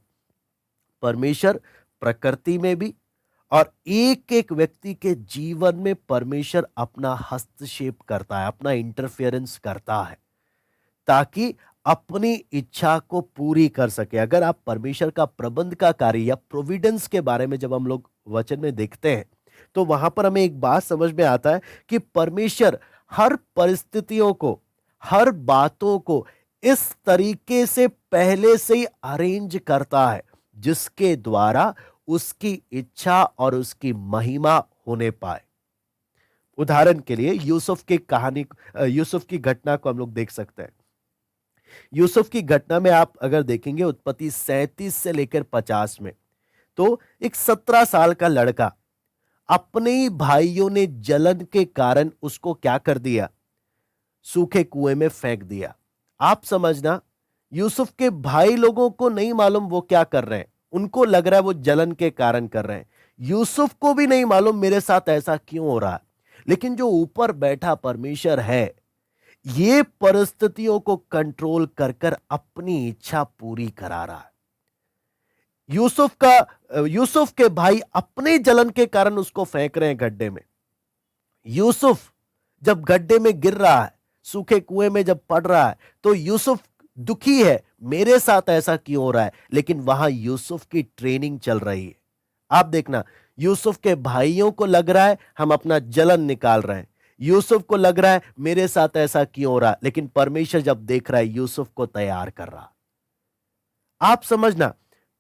परमेश्वर प्रकृति में भी और एक एक व्यक्ति के जीवन में परमेश्वर अपना हस्तक्षेप करता है, अपना इंटरफेरेंस करता है, ताकि अपनी इच्छा को पूरी कर सके। अगर आप परमेश्वर का प्रबंध का कार्य या प्रोविडेंस के बारे में जब हम लोग वचन में देखते हैं, तो वहां पर हमें एक बात समझ में आता है कि परमेश्वर हर परिस्थितियों को, हर बातों को इस तरीके से पहले से ही अरेंज करता है, जिसके द्वारा उसकी इच्छा और उसकी महिमा होने पाए। उदाहरण के लिए यूसुफ की घटना को हम लोग देख सकते हैं। यूसुफ की घटना में आप अगर देखेंगे, उत्पत्ति 37 से लेकर 50 में, तो एक 17 साल का लड़का, अपने ही भाइयों ने जलन के कारण उसको क्या कर दिया, सूखे कुएं में फेंक दिया। आप समझना, यूसुफ के भाई लोगों को नहीं मालूम वो क्या कर रहे हैं, उनको लग रहा है वो जलन के कारण कर रहे हैं। यूसुफ को भी नहीं मालूम मेरे साथ ऐसा क्यों हो रहा है, लेकिन जो ऊपर बैठा परमेश्वर है, ये परिस्थितियों को कंट्रोल कर कर अपनी इच्छा पूरी करा रहा है। यूसुफ के भाई अपने जलन के कारण उसको फेंक रहे हैं गड्ढे में। यूसुफ जब गड्ढे में गिर रहा है, सूखे कुएं में जब पड़ रहा है, तो यूसुफ दुखी है, मेरे साथ ऐसा क्यों हो रहा है। लेकिन वहां यूसुफ की ट्रेनिंग चल रही है। आप देखना, यूसुफ के भाइयों को लग रहा है हम अपना जलन निकाल रहे हैं, यूसुफ को लग रहा है मेरे साथ ऐसा क्यों हो रहा है, लेकिन परमेश्वर जब देख रहा है यूसुफ को तैयार कर रहा। आप समझना,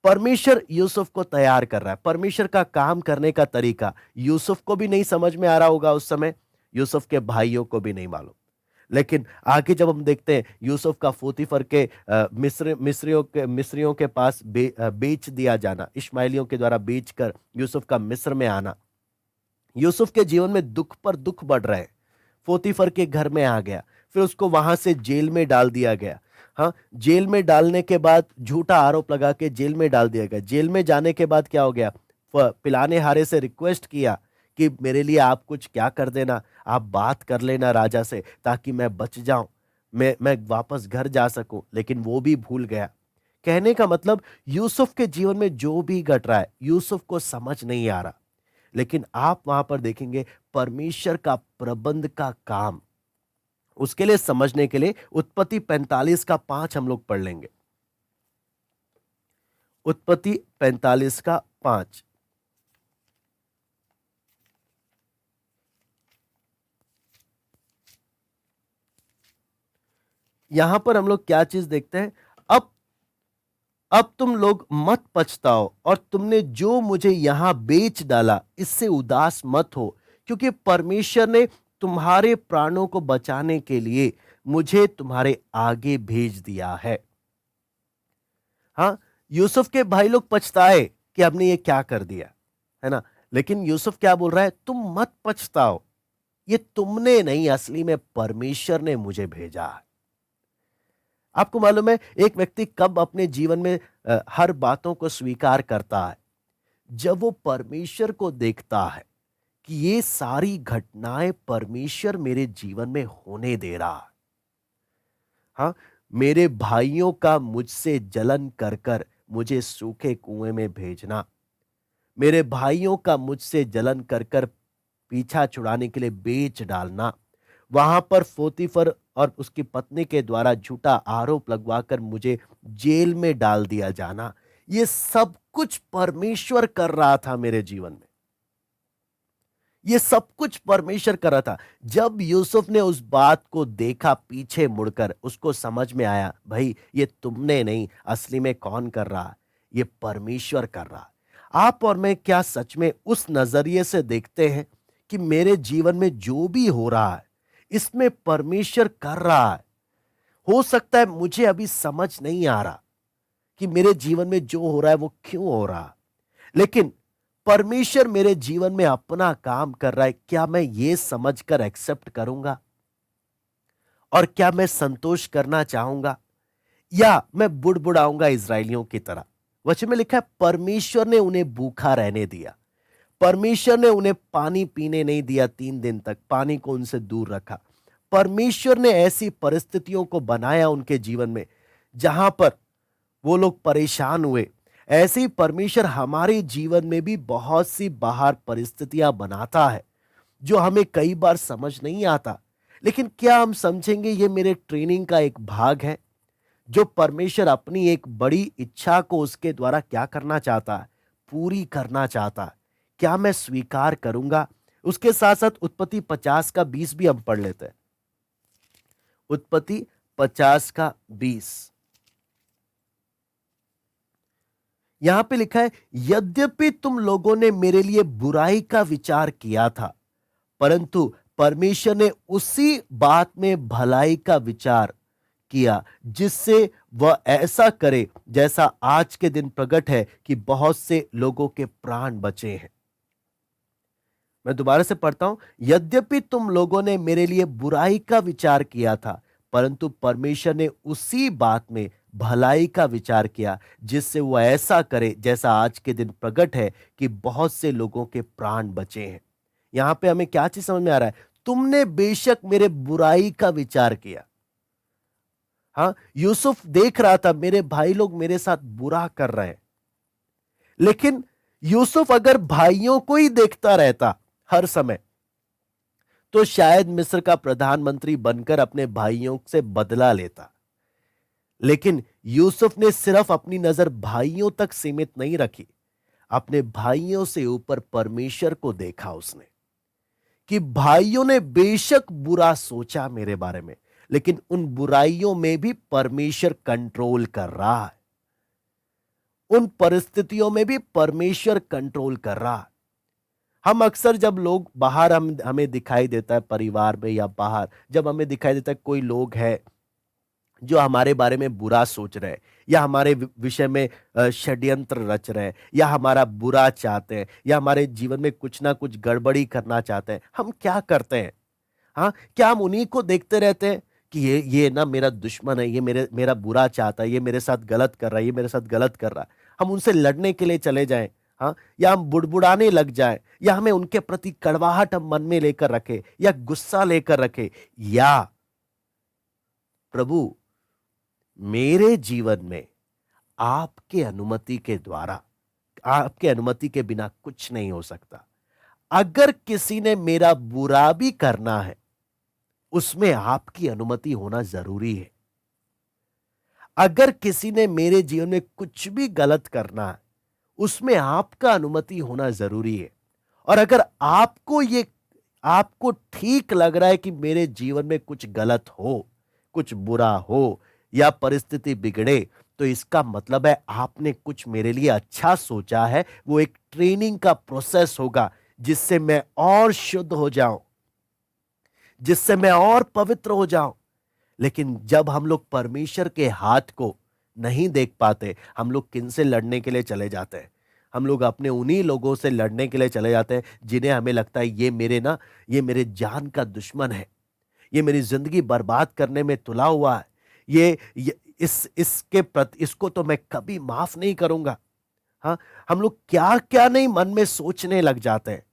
परमेश्वर यूसुफ को तैयार कर रहा है। परमेश्वर का काम करने का तरीका यूसुफ को भी नहीं समझ में आ रहा होगा उस समय, यूसुफ के भाइयों को भी नहीं मालूम। लेकिन आगे जब हम देखते हैं यूसुफ का पोतीफर के मिस्रियों के पास बेच दिया जाना, इश्माइलियों के द्वारा बेचकर यूसुफ का मिस्र में आना, यूसुफ के जीवन में दुख पर दुख बढ़ रहे हैं। पोतीफर के घर में आ गया, फिर उसको वहां से जेल में डाल दिया गया। हाँ, जेल में डालने के बाद झूठा आरोप लगा के जेल में डाल दिया गया। जेल में जाने के बाद क्या हो गया, पिलाने हारे से रिक्वेस्ट किया कि मेरे लिए आप कुछ क्या कर देना, आप बात कर लेना राजा से ताकि मैं बच जाऊं, मैं वापस घर जा सकूं। लेकिन वो भी भूल गया। कहने का मतलब, यूसुफ के जीवन में जो भी घट रहा है यूसुफ को समझ नहीं आ रहा। लेकिन आप वहां पर देखेंगे परमेश्वर का प्रबंध का काम, उसके लिए समझने के लिए उत्पत्ति 45 का 5 हम लोग पढ़ लेंगे। उत्पत्ति 45 का 5। यहां पर हम लोग क्या चीज देखते हैं, अब तुम लोग मत पछताओ और तुमने जो मुझे यहां बेच डाला इससे उदास मत हो, क्योंकि परमेश्वर ने तुम्हारे प्राणों को बचाने के लिए मुझे तुम्हारे आगे भेज दिया है। हाँ, यूसुफ के भाई लोग पछताए कि हमने ये क्या कर दिया, है ना। लेकिन यूसुफ क्या बोल रहा है, तुम मत पछताओ, ये तुमने नहीं, असली में परमेश्वर ने मुझे भेजा है। आपको मालूम है एक व्यक्ति कब अपने जीवन में हर बातों को स्वीकार करता है, जब वो परमेश्वर को देखता है कि ये सारी घटनाएं परमेश्वर मेरे जीवन में होने दे रहा है। हाँ, मेरे भाइयों का मुझसे जलन कर कर मुझे सूखे कुएं में भेजना, मेरे भाइयों का मुझसे जलन कर कर पीछा छुड़ाने के लिए बेच डालना, वहां पर पोतीफर और उसकी पत्नी के द्वारा झूठा आरोप लगवाकर मुझे जेल में डाल दिया जाना, ये सब कुछ परमेश्वर कर रहा था मेरे जीवन में। ये सब कुछ परमेश्वर कर रहा था। जब यूसुफ ने उस बात को देखा पीछे मुड़कर, उसको समझ में आया, भाई ये तुमने नहीं, असली में कौन कर रहा है, ये परमेश्वर कर रहा है। आप और मैं क्या सच में उस नजरिए से देखते हैं कि मेरे जीवन में जो भी हो रहा है इसमें परमेश्वर कर रहा है। हो सकता है मुझे अभी समझ नहीं आ रहा कि मेरे जीवन में जो हो रहा है वो क्यों हो रहा है, लेकिन परमेश्वर मेरे जीवन में अपना काम कर रहा है। क्या मैं ये समझकर एक्सेप्ट करूंगा और क्या मैं संतोष करना चाहूंगा, या मैं बुड़बुड़ाऊंगा इजरायलियों की तरह। वचन में लिखा है परमेश्वर ने उन्हें भूखा रहने दिया, परमेश्वर ने उन्हें पानी पीने नहीं दिया, 3 दिन तक पानी को उनसे दूर रखा। परमेश्वर ने ऐसी परिस्थितियों को बनाया उनके जीवन में जहां पर वो लोग परेशान हुए। ऐसे ही परमेश्वर हमारे जीवन में भी बहुत सी बाहर परिस्थितियां बनाता है जो हमें कई बार समझ नहीं आता, लेकिन क्या हम समझेंगे ये मेरे ट्रेनिंग का एक भाग है, जो परमेश्वर अपनी एक बड़ी इच्छा को उसके द्वारा क्या करना चाहता है, पूरी करना चाहता है। क्या मैं स्वीकार करूंगा। उसके साथ साथ उत्पत्ति 50 का 20 भी हम पढ़ लेते हैं। उत्पत्ति 50 का 20, यहां पे लिखा है, यद्यपि तुम लोगों ने मेरे लिए बुराई का विचार किया था, परंतु परमेश्वर ने उसी बात में भलाई का विचार किया जिससे वह ऐसा करे जैसा आज के दिन प्रकट है कि बहुत से लोगों के प्राण बचे हैं। मैं दोबारा से पढ़ता हूं, यद्यपि तुम लोगों ने मेरे लिए बुराई का विचार किया था, परंतु परमेश्वर ने उसी बात में भलाई का विचार किया जिससे वह ऐसा करे जैसा आज के दिन प्रकट है कि बहुत से लोगों के प्राण बचे हैं। यहां पे हमें क्या चीज समझ में आ रहा है? तुमने बेशक मेरे बुराई का विचार किया। हाँ, यूसुफ देख रहा था मेरे भाई लोग मेरे साथ बुरा कर रहे हैं, लेकिन यूसुफ अगर भाइयों को ही देखता रहता हर समय, तो शायद मिस्र का प्रधानमंत्री बनकर अपने भाइयों से बदला लेता। लेकिन यूसुफ ने सिर्फ अपनी नजर भाइयों तक सीमित नहीं रखी, अपने भाइयों से ऊपर परमेश्वर को देखा उसने, कि भाइयों ने बेशक बुरा सोचा मेरे बारे में, लेकिन उन बुराइयों में भी परमेश्वर कंट्रोल कर रहा है। उन परिस्थितियों में भी परमेश्वर कंट्रोल कर रहा है। हम अक्सर जब लोग बाहर हमें दिखाई देता है, परिवार में या बाहर, जब हमें दिखाई देता है कोई लोग है जो हमारे बारे में बुरा सोच रहे हैं, या हमारे विषय में षड्यंत्र रच रहे हैं, या हमारा बुरा चाहते हैं, या हमारे जीवन में कुछ ना कुछ गड़बड़ी करना चाहते हैं, हम क्या करते हैं? हाँ, क्या हम उन्हीं को देखते रहते हैं कि ये ना मेरा दुश्मन है, ये मेरा बुरा चाहता है, ये मेरे साथ गलत कर रहा है, ये मेरे साथ गलत कर रहा है, हम उनसे लड़ने के लिए चले जाएं? हाँ, या हम बुड़बुड़ाने लग जाएं, या हमें उनके प्रति कड़वाहट हम मन में लेकर रखे, या गुस्सा लेकर रखे, या प्रभु मेरे जीवन में आपके अनुमति के द्वारा, आपके अनुमति के बिना कुछ नहीं हो सकता। अगर किसी ने मेरा बुरा भी करना है, उसमें आपकी अनुमति होना जरूरी है। अगर किसी ने मेरे जीवन में कुछ भी गलत करना है, उसमें आपका अनुमति होना जरूरी है। और अगर आपको ठीक लग रहा है कि मेरे जीवन में कुछ गलत हो, कुछ बुरा हो, या परिस्थिति बिगड़े, तो इसका मतलब है आपने कुछ मेरे लिए अच्छा सोचा है। वो एक ट्रेनिंग का प्रोसेस होगा, जिससे मैं और शुद्ध हो जाऊं, जिससे मैं और पवित्र हो जाऊं। लेकिन जब हम लोग परमेश्वर के हाथ को नहीं देख पाते, हम लोग किन से लड़ने के लिए चले जाते हैं? हम लोग अपने उन्हीं लोगों से लड़ने के लिए चले जाते हैं जिन्हें हमें लगता है ये मेरे जान का दुश्मन है, ये मेरी जिंदगी बर्बाद करने में तुला हुआ है, ये इसके प्रति, इसको तो मैं कभी माफ नहीं करूंगा। हाँ, हम लोग क्या क्या नहीं मन में सोचने लग जाते हैं।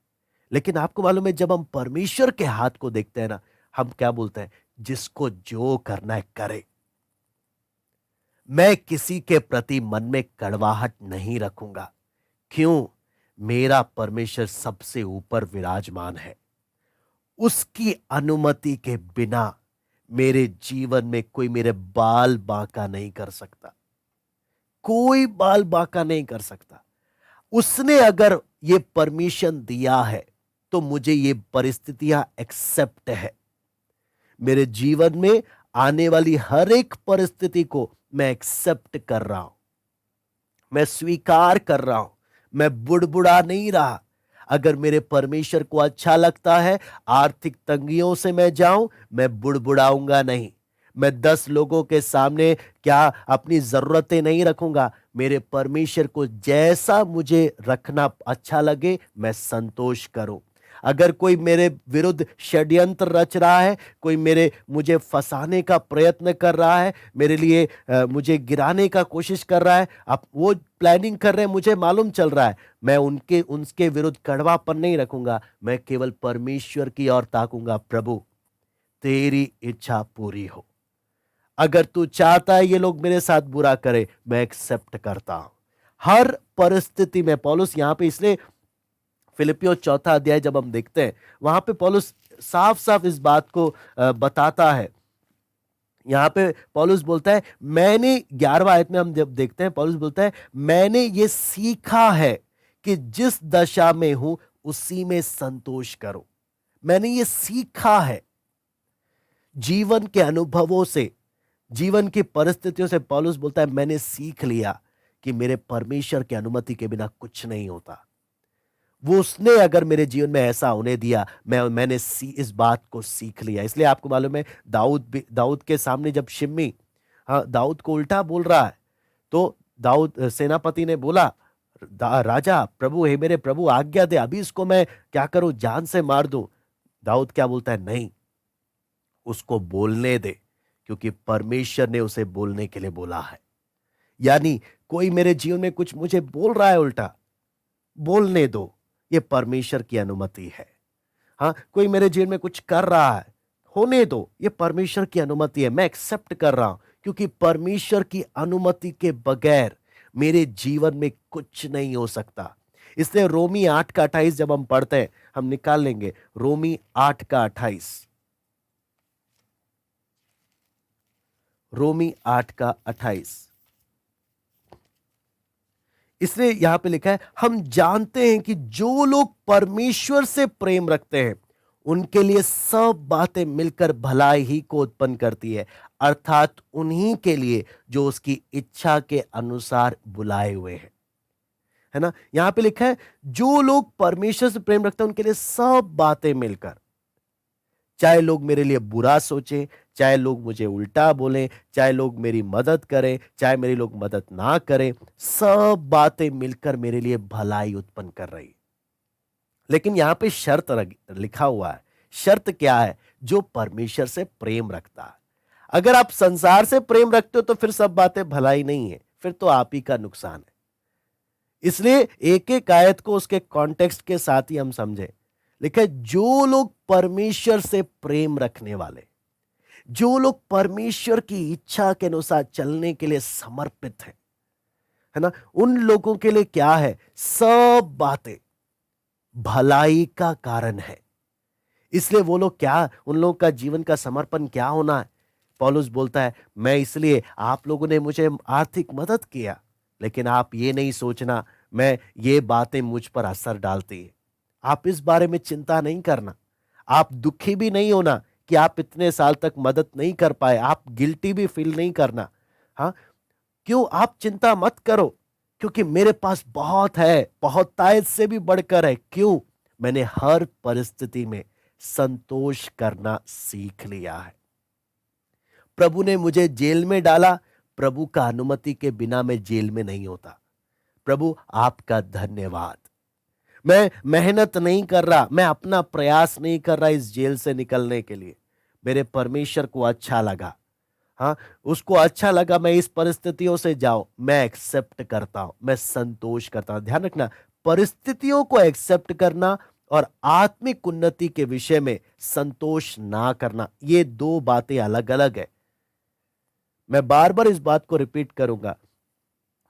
लेकिन आपको मालूम है, जब हम परमेश्वर के हाथ को देखते हैं ना, हम क्या बोलते हैं? जिसको जो करना है करे। मैं किसी के प्रति मन में कड़वाहट नहीं रखूंगा। क्यों? मेरा परमेश्वर सबसे ऊपर विराजमान है। उसकी अनुमति के बिना मेरे जीवन में कोई मेरे बाल बांका नहीं कर सकता, कोई बाल बांका नहीं कर सकता। उसने अगर ये परमिशन दिया है, तो मुझे ये परिस्थितियां एक्सेप्ट है। मेरे जीवन में आने वाली हर एक परिस्थिति को मैं एक्सेप्ट कर रहा हूं, मैं स्वीकार कर रहा हूं, मैं बुड़बुड़ा नहीं रहा। अगर मेरे परमेश्वर को अच्छा लगता है आर्थिक तंगियों से मैं जाऊं, मैं बुड़बुड़ाऊंगा नहीं। मैं 10 लोगों के सामने क्या अपनी जरूरतें नहीं रखूंगा। मेरे परमेश्वर को जैसा मुझे रखना अच्छा लगे, मैं संतोष करूं। अगर कोई मेरे विरुद्ध षड्यंत्र रच रहा है, कोई मुझे फंसाने का प्रयत्न कर रहा है, मेरे लिए मुझे गिराने का कोशिश कर रहा है, अब वो प्लानिंग कर रहे हैं, मुझे मालूम चल रहा है, मैं उनके विरुद्ध कड़वापन नहीं रखूंगा। मैं केवल परमेश्वर की ओर ताकूंगा। प्रभु तेरी इच्छा पूरी हो। अगर तू चाहता है ये लोग मेरे साथ बुरा करे, मैं एक्सेप्ट करता हूं। हर परिस्थिति में पौलुस यहां पे, इसलिए फिलिपियों 4 अध्याय जब हम देखते हैं, वहां पे पौलुस साफ साफ इस बात को बताता है। यहां पे पौलुस बोलता है, मैंने 11वां आयत में हम जब देखते हैं, पौलुस बोलता है, मैंने ये सीखा है कि जिस दशा में हूं उसी में संतोष करो। मैंने ये सीखा है जीवन के अनुभवों से, जीवन की परिस्थितियों से। पौलुस बोलता है, मैंने सीख लिया कि मेरे परमेश्वर की अनुमति के बिना कुछ नहीं होता। वो उसने अगर मेरे जीवन में ऐसा होने दिया, मैंने इस बात को सीख लिया। इसलिए आपको मालूम है, दाऊद के सामने जब शिम्मी, हाँ, दाऊद को उल्टा बोल रहा है, तो दाऊद सेनापति ने बोला, राजा प्रभु, हे मेरे प्रभु, आज्ञा दे, अभी इसको मैं क्या करूं, जान से मार दूं। दाऊद क्या बोलता है? नहीं, उसको बोलने दे, क्योंकि परमेश्वर ने उसे बोलने के लिए बोला है। यानी कोई मेरे जीवन में कुछ मुझे बोल रहा है उल्टा, बोलने दो, ये परमेश्वर की अनुमति है। हाँ, कोई मेरे जीवन में कुछ कर रहा है, होने दो, ये परमेश्वर की अनुमति है, मैं एक्सेप्ट कर रहा हूं, क्योंकि परमेश्वर की अनुमति के बगैर मेरे जीवन में कुछ नहीं हो सकता। इसलिए रोमी 8 का 28 जब हम पढ़ते हैं, हम निकाल लेंगे रोमी 8 का 28। रोमी 8 का 28। इसलिए यहां पे लिखा है, हम जानते हैं कि जो लोग परमेश्वर से प्रेम रखते हैं उनके लिए सब बातें मिलकर भलाई ही को उत्पन्न करती है, अर्थात उन्हीं के लिए जो उसकी इच्छा के अनुसार बुलाए हुए हैं। है ना, यहां पे लिखा है जो लोग परमेश्वर से प्रेम रखते हैं उनके लिए सब बातें मिलकर, चाहे लोग मेरे लिए बुरा सोचें, चाहे लोग मुझे उल्टा बोलें, चाहे लोग मेरी मदद करें, चाहे मेरी लोग मदद ना करें, सब बातें मिलकर मेरे लिए भलाई उत्पन्न कर रही। लेकिन यहां पे शर्त लिखा हुआ है। शर्त क्या है? जो परमेश्वर से प्रेम रखता है। अगर आप संसार से प्रेम रखते हो तो फिर सब बातें भलाई नहीं है, फिर तो आप ही का नुकसान है। इसलिए एक एक आयत को उसके कॉन्टेक्स्ट के साथ ही हम समझें। लिखा है जो लोग परमेश्वर से प्रेम रखने वाले, जो लोग परमेश्वर की इच्छा के अनुसार चलने के लिए समर्पित हैं, है ना, उन लोगों के लिए क्या है? सब बातें भलाई का कारण है। इसलिए वो लोग क्या, उन लोगों का जीवन का समर्पण क्या होना है? पौलुस बोलता है, मैं इसलिए, आप लोगों ने मुझे आर्थिक मदद किया, लेकिन आप ये नहीं सोचना मैं ये बातें मुझ पर असर डालती है। आप इस बारे में चिंता नहीं करना। आप दुखी भी नहीं होना कि आप इतने साल तक मदद नहीं कर पाए। आप गिल्टी भी फील नहीं करना। हाँ, क्यों? आप चिंता मत करो, क्योंकि मेरे पास बहुत है, बहुतायत से भी बढ़कर है। क्यों? मैंने हर परिस्थिति में संतोष करना सीख लिया है। प्रभु ने मुझे जेल में डाला, प्रभु का अनुमति के बिना मैं जेल में नहीं होता। प्रभु आपका धन्यवाद। मैं मेहनत नहीं कर रहा, मैं अपना प्रयास नहीं कर रहा इस जेल से निकलने के लिए। मेरे परमेश्वर को अच्छा लगा। हाँ, उसको अच्छा लगा मैं इस परिस्थितियों से जाऊं, मैं एक्सेप्ट करता हूं, मैं संतोष करता हूं। ध्यान रखना, परिस्थितियों को एक्सेप्ट करना और आत्मिक उन्नति के विषय में संतोष ना करना, ये दो बातें अलग अलग है। मैं बार बार इस बात को रिपीट करूंगा।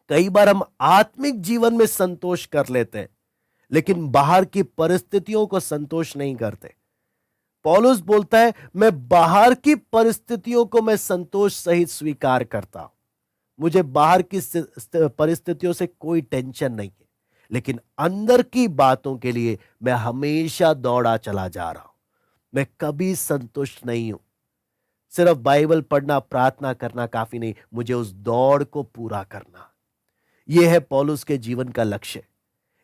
कई बार हम आत्मिक जीवन में संतोष कर लेते हैं, लेकिन बाहर की परिस्थितियों को संतोष नहीं करते। पौलुस बोलता है, मैं बाहर की परिस्थितियों को मैं संतोष सहित स्वीकार करता हूं। मुझे बाहर की परिस्थितियों से कोई टेंशन नहीं है, लेकिन अंदर की बातों के लिए मैं हमेशा दौड़ा चला जा रहा हूं। मैं कभी संतुष्ट नहीं हूं। सिर्फ बाइबल पढ़ना, प्रार्थना करना काफी नहीं, मुझे उस दौड़ को पूरा करना। यह है पौलुस के जीवन का लक्ष्य।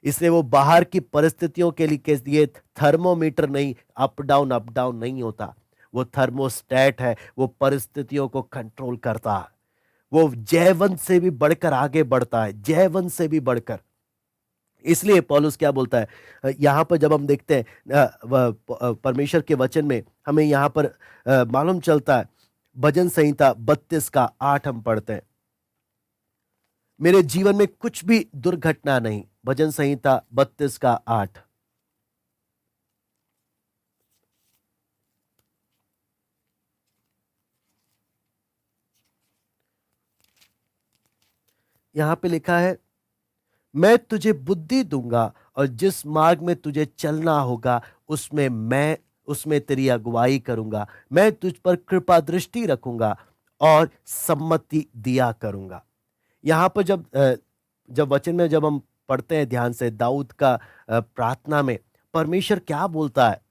इसलिए वो बाहर की परिस्थितियों के लिए थर्मोमीटर नहीं, अप डाउन नहीं होता। वो थर्मोस्टेट है, वो परिस्थितियों को कंट्रोल करता है। वो जयवंत से भी बढ़कर आगे बढ़ता है, जयवंत से भी बढ़कर। इसलिए पौलुस क्या बोलता है यहां पर, जब हम देखते हैं परमेश्वर के वचन में, हमें यहां पर मालूम चलता है। भजन संहिता 32 का 8 हम पढ़ते हैं, मेरे जीवन में कुछ भी दुर्घटना नहीं। भजन संहिता 32 का 8। यहां पे लिखा है, मैं तुझे बुद्धि दूंगा और जिस मार्ग में तुझे चलना होगा उसमें तेरी अगुवाई करूंगा। मैं तुझ पर कृपा दृष्टि रखूंगा और सम्मति दिया करूंगा। यहां पर जब वचन में जब हम पढ़ते हैं ध्यान से, दाऊद का प्रार्थना में परमेश्वर क्या बोलता है?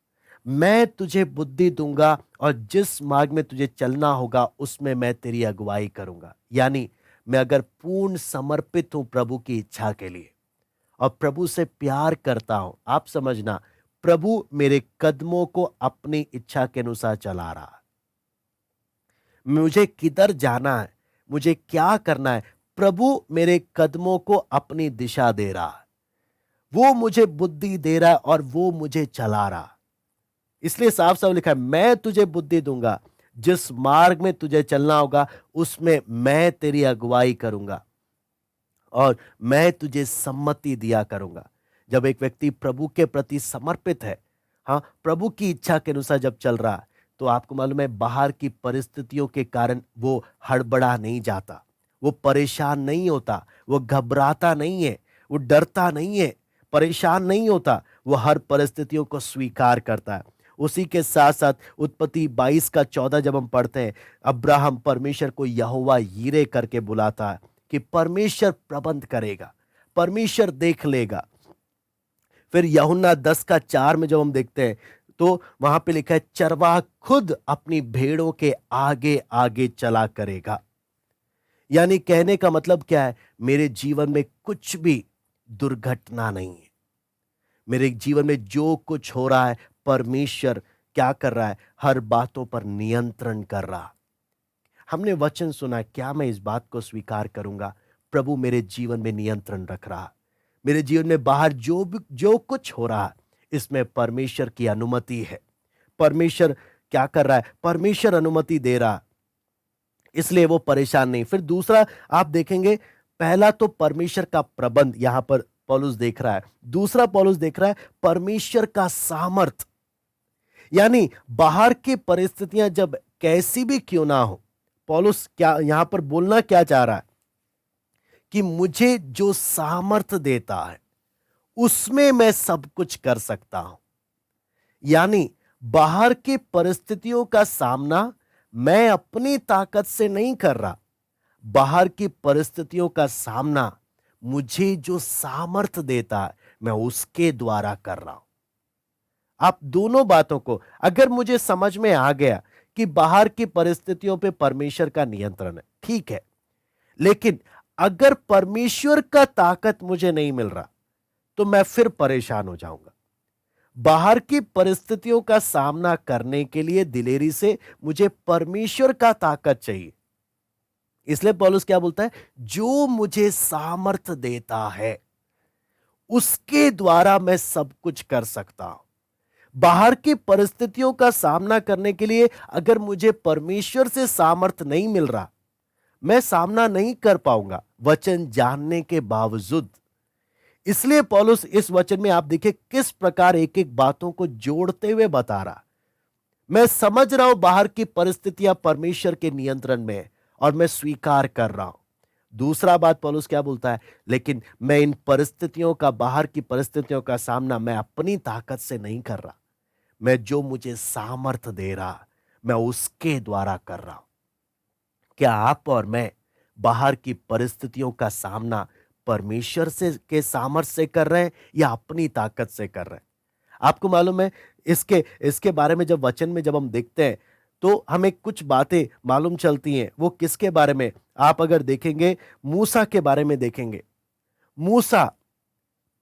मैं तुझे बुद्धि दूंगा और जिस मार्ग में तुझे चलना होगा उसमें मैं तेरी अगुवाई करूंगा। यानी मैं अगर पूर्ण समर्पित हूं प्रभु की इच्छा के लिए और प्रभु से प्यार करता हूं, आप समझना, प्रभु मेरे कदमों को अपनी इच्छा के अनुसार चला रहा है। मुझे किधर जाना है, मुझे क्या करना है, प्रभु मेरे कदमों को अपनी दिशा दे रहा है। वो मुझे बुद्धि दे रहा है और वो मुझे चला रहा है। इसलिए साफ साफ लिखा है, मैं तुझे बुद्धि दूंगा, जिस मार्ग में तुझे चलना होगा उसमें मैं तेरी अगुवाई करूंगा और मैं तुझे सम्मति दिया करूंगा। जब एक व्यक्ति प्रभु के प्रति समर्पित है, हाँ, प्रभु की इच्छा के अनुसार जब चल रहा है, तो आपको मालूम है बाहर की परिस्थितियों के कारण वो हड़बड़ा नहीं जाता, वो परेशान नहीं होता, वो घबराता नहीं है, वो डरता नहीं है, परेशान नहीं होता, वो हर परिस्थितियों को स्वीकार करता है। उसी के साथ साथ उत्पत्ति 22 का 14 जब हम पढ़ते हैं, अब्राहम परमेश्वर को यहोवा यीरे करके बुलाता है कि परमेश्वर प्रबंध करेगा, परमेश्वर देख लेगा। फिर यूहन्ना 10 का 4 में जब हम देखते हैं, तो वहां पे लिखा है चरवाहा खुद अपनी भेड़ों के आगे आगे चला करेगा। यानी कहने का मतलब क्या है, मेरे जीवन में कुछ भी दुर्घटना नहीं है। मेरे जीवन में जो कुछ हो रहा है, परमेश्वर क्या कर रहा है, हर बातों पर नियंत्रण कर रहा। हमने वचन सुना, क्या मैं इस बात को स्वीकार करूंगा, प्रभु मेरे जीवन में नियंत्रण रख रहा। मेरे जीवन में बाहर जो कुछ हो रहा है, इसमें परमेश्वर की अनुमति है। परमेश्वर क्या कर रहा है, परमेश्वर अनुमति दे रहा, इसलिए वो परेशान नहीं। फिर दूसरा आप देखेंगे, पहला तो परमेश्वर का प्रबंध यहां पर पौलुस देख रहा है, दूसरा पौलुस देख रहा है परमेश्वर का सामर्थ। यानी बाहर की परिस्थितियां जब कैसी भी क्यों ना हो, पौलुस क्या यहां पर बोलना क्या चाह रहा है कि मुझे जो सामर्थ देता है उसमें मैं सब कुछ कर सकता हूं। यानी बाहर की परिस्थितियों का सामना मैं अपनी ताकत से नहीं कर रहा, बाहर की परिस्थितियों का सामना मुझे जो सामर्थ देता है मैं उसके द्वारा कर रहा हूं। आप दोनों बातों को अगर मुझे समझ में आ गया कि बाहर की परिस्थितियों पे परमेश्वर का नियंत्रण है, ठीक है, लेकिन अगर परमेश्वर का ताकत मुझे नहीं मिल रहा तो मैं फिर परेशान हो जाऊंगा। बाहर की परिस्थितियों का सामना करने के लिए दिलेरी से मुझे परमेश्वर का ताकत चाहिए। इसलिए पौलुस क्या बोलता है, जो मुझे सामर्थ देता है उसके द्वारा मैं सब कुछ कर सकता हूं। बाहर की परिस्थितियों का सामना करने के लिए अगर मुझे परमेश्वर से सामर्थ नहीं मिल रहा, मैं सामना नहीं कर पाऊंगा वचन जानने के बावजूद। इसलिए पौलुस इस वचन में आप देखिए किस प्रकार एक एक बातों को जोड़ते हुए बता रहा। मैं समझ रहा हूं बाहर की परिस्थितियां परमेश्वर के नियंत्रण में है और मैं स्वीकार कर रहा हूं। दूसरा बात पौलुस क्या बोलता है, लेकिन मैं इन परिस्थितियों का, बाहर की परिस्थितियों का सामना मैं अपनी ताकत से नहीं कर रहा, मैं जो मुझे सामर्थ दे रहा मैं उसके द्वारा कर रहा हूं। क्या आप और मैं बाहर की परिस्थितियों का सामना परमेश्वर से के सामर्थ्य से कर रहे हैं या अपनी ताकत से कर रहे हैं? आपको मालूम है, इसके इसके बारे में जब वचन में जब हम देखते हैं तो हमें कुछ बातें मालूम चलती हैं। वो किसके बारे में, आप अगर देखेंगे मूसा के बारे में देखेंगे। मूसा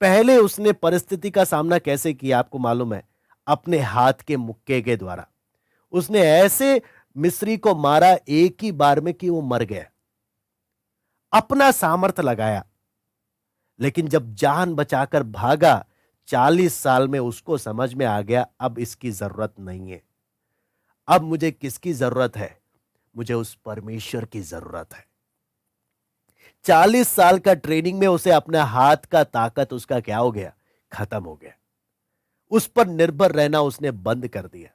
पहले उसने परिस्थिति का सामना कैसे किया आपको मालूम है, अपने हाथ के मुक्के के द्वारा। उसने ऐसे मिस्री को मारा एक ही बार में कि वो मर गया, अपना सामर्थ लगाया। लेकिन जब जान बचाकर भागा, 40 साल में उसको समझ में आ गया अब इसकी जरूरत नहीं है। अब मुझे किसकी जरूरत है, मुझे उस परमेश्वर की जरूरत है। 40 साल का ट्रेनिंग में उसे अपना हाथ का ताकत उसका क्या हो गया, खत्म हो गया। उस पर निर्भर रहना उसने बंद कर दिया।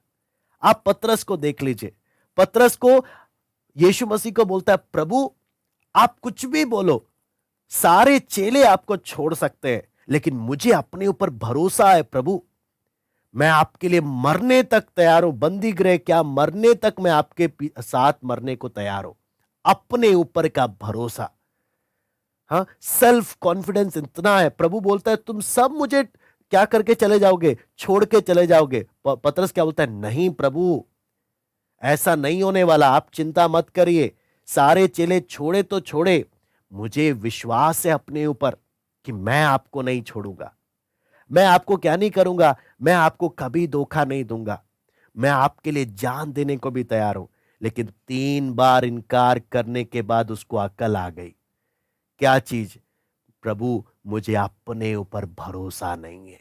आप पतरस को देख लीजिए, पतरस को यीशु मसीह को बोलता है, प्रभु आप कुछ भी बोलो, सारे चेले आपको छोड़ सकते हैं, लेकिन मुझे अपने ऊपर भरोसा है प्रभु, मैं आपके लिए मरने तक तैयार हूं। बंदी गृह क्या, मरने तक मैं आपके साथ मरने को तैयार हूं। अपने ऊपर का भरोसा, हाँ, सेल्फ कॉन्फिडेंस इतना है। प्रभु बोलता है तुम सब मुझे क्या करके चले जाओगे, छोड़ के चले जाओगे। पतरस क्या बोलता है, नहीं प्रभु, ऐसा नहीं होने वाला, आप चिंता मत करिए। सारे चेले छोड़े तो छोड़े, मुझे विश्वास है अपने ऊपर कि मैं आपको नहीं छोड़ूंगा, मैं आपको क्या नहीं करूंगा, मैं आपको कभी धोखा नहीं दूंगा, मैं आपके लिए जान देने को भी तैयार हूं। लेकिन 3 बार इनकार करने के बाद उसको अकल आ गई। क्या चीज, प्रभु मुझे अपने ऊपर भरोसा नहीं है,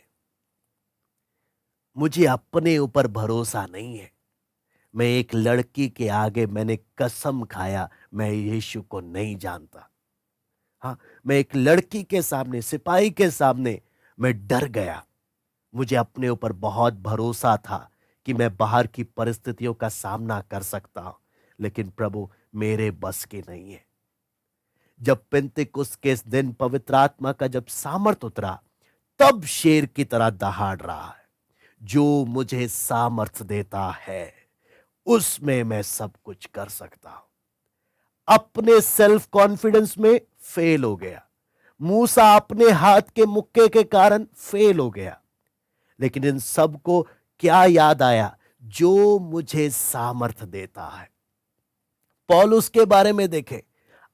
मुझे अपने ऊपर भरोसा नहीं है। मैं एक लड़की के आगे मैंने कसम खाया, मैं यीशु को नहीं जानता। हाँ, मैं एक लड़की के सामने, सिपाही के सामने मैं डर गया। मुझे अपने ऊपर बहुत भरोसा था कि मैं बाहर की परिस्थितियों का सामना कर सकता हूं, लेकिन प्रभु मेरे बस की नहीं है। जब पेंतिकुस्त के इस दिन पवित्र आत्मा का जब सामर्थ उतरा, तब शेर की तरह दहाड़ रहा है। जो मुझे सामर्थ देता है, उसमें मैं सब कुछ कर सकता हूं। अपने सेल्फ कॉन्फिडेंस में फेल हो गया। मूसा अपने हाथ के मुक्के के कारण फेल हो गया। लेकिन इन सब को क्या याद आया? जो मुझे सामर्थ देता है। पौलुस के बारे में देखें,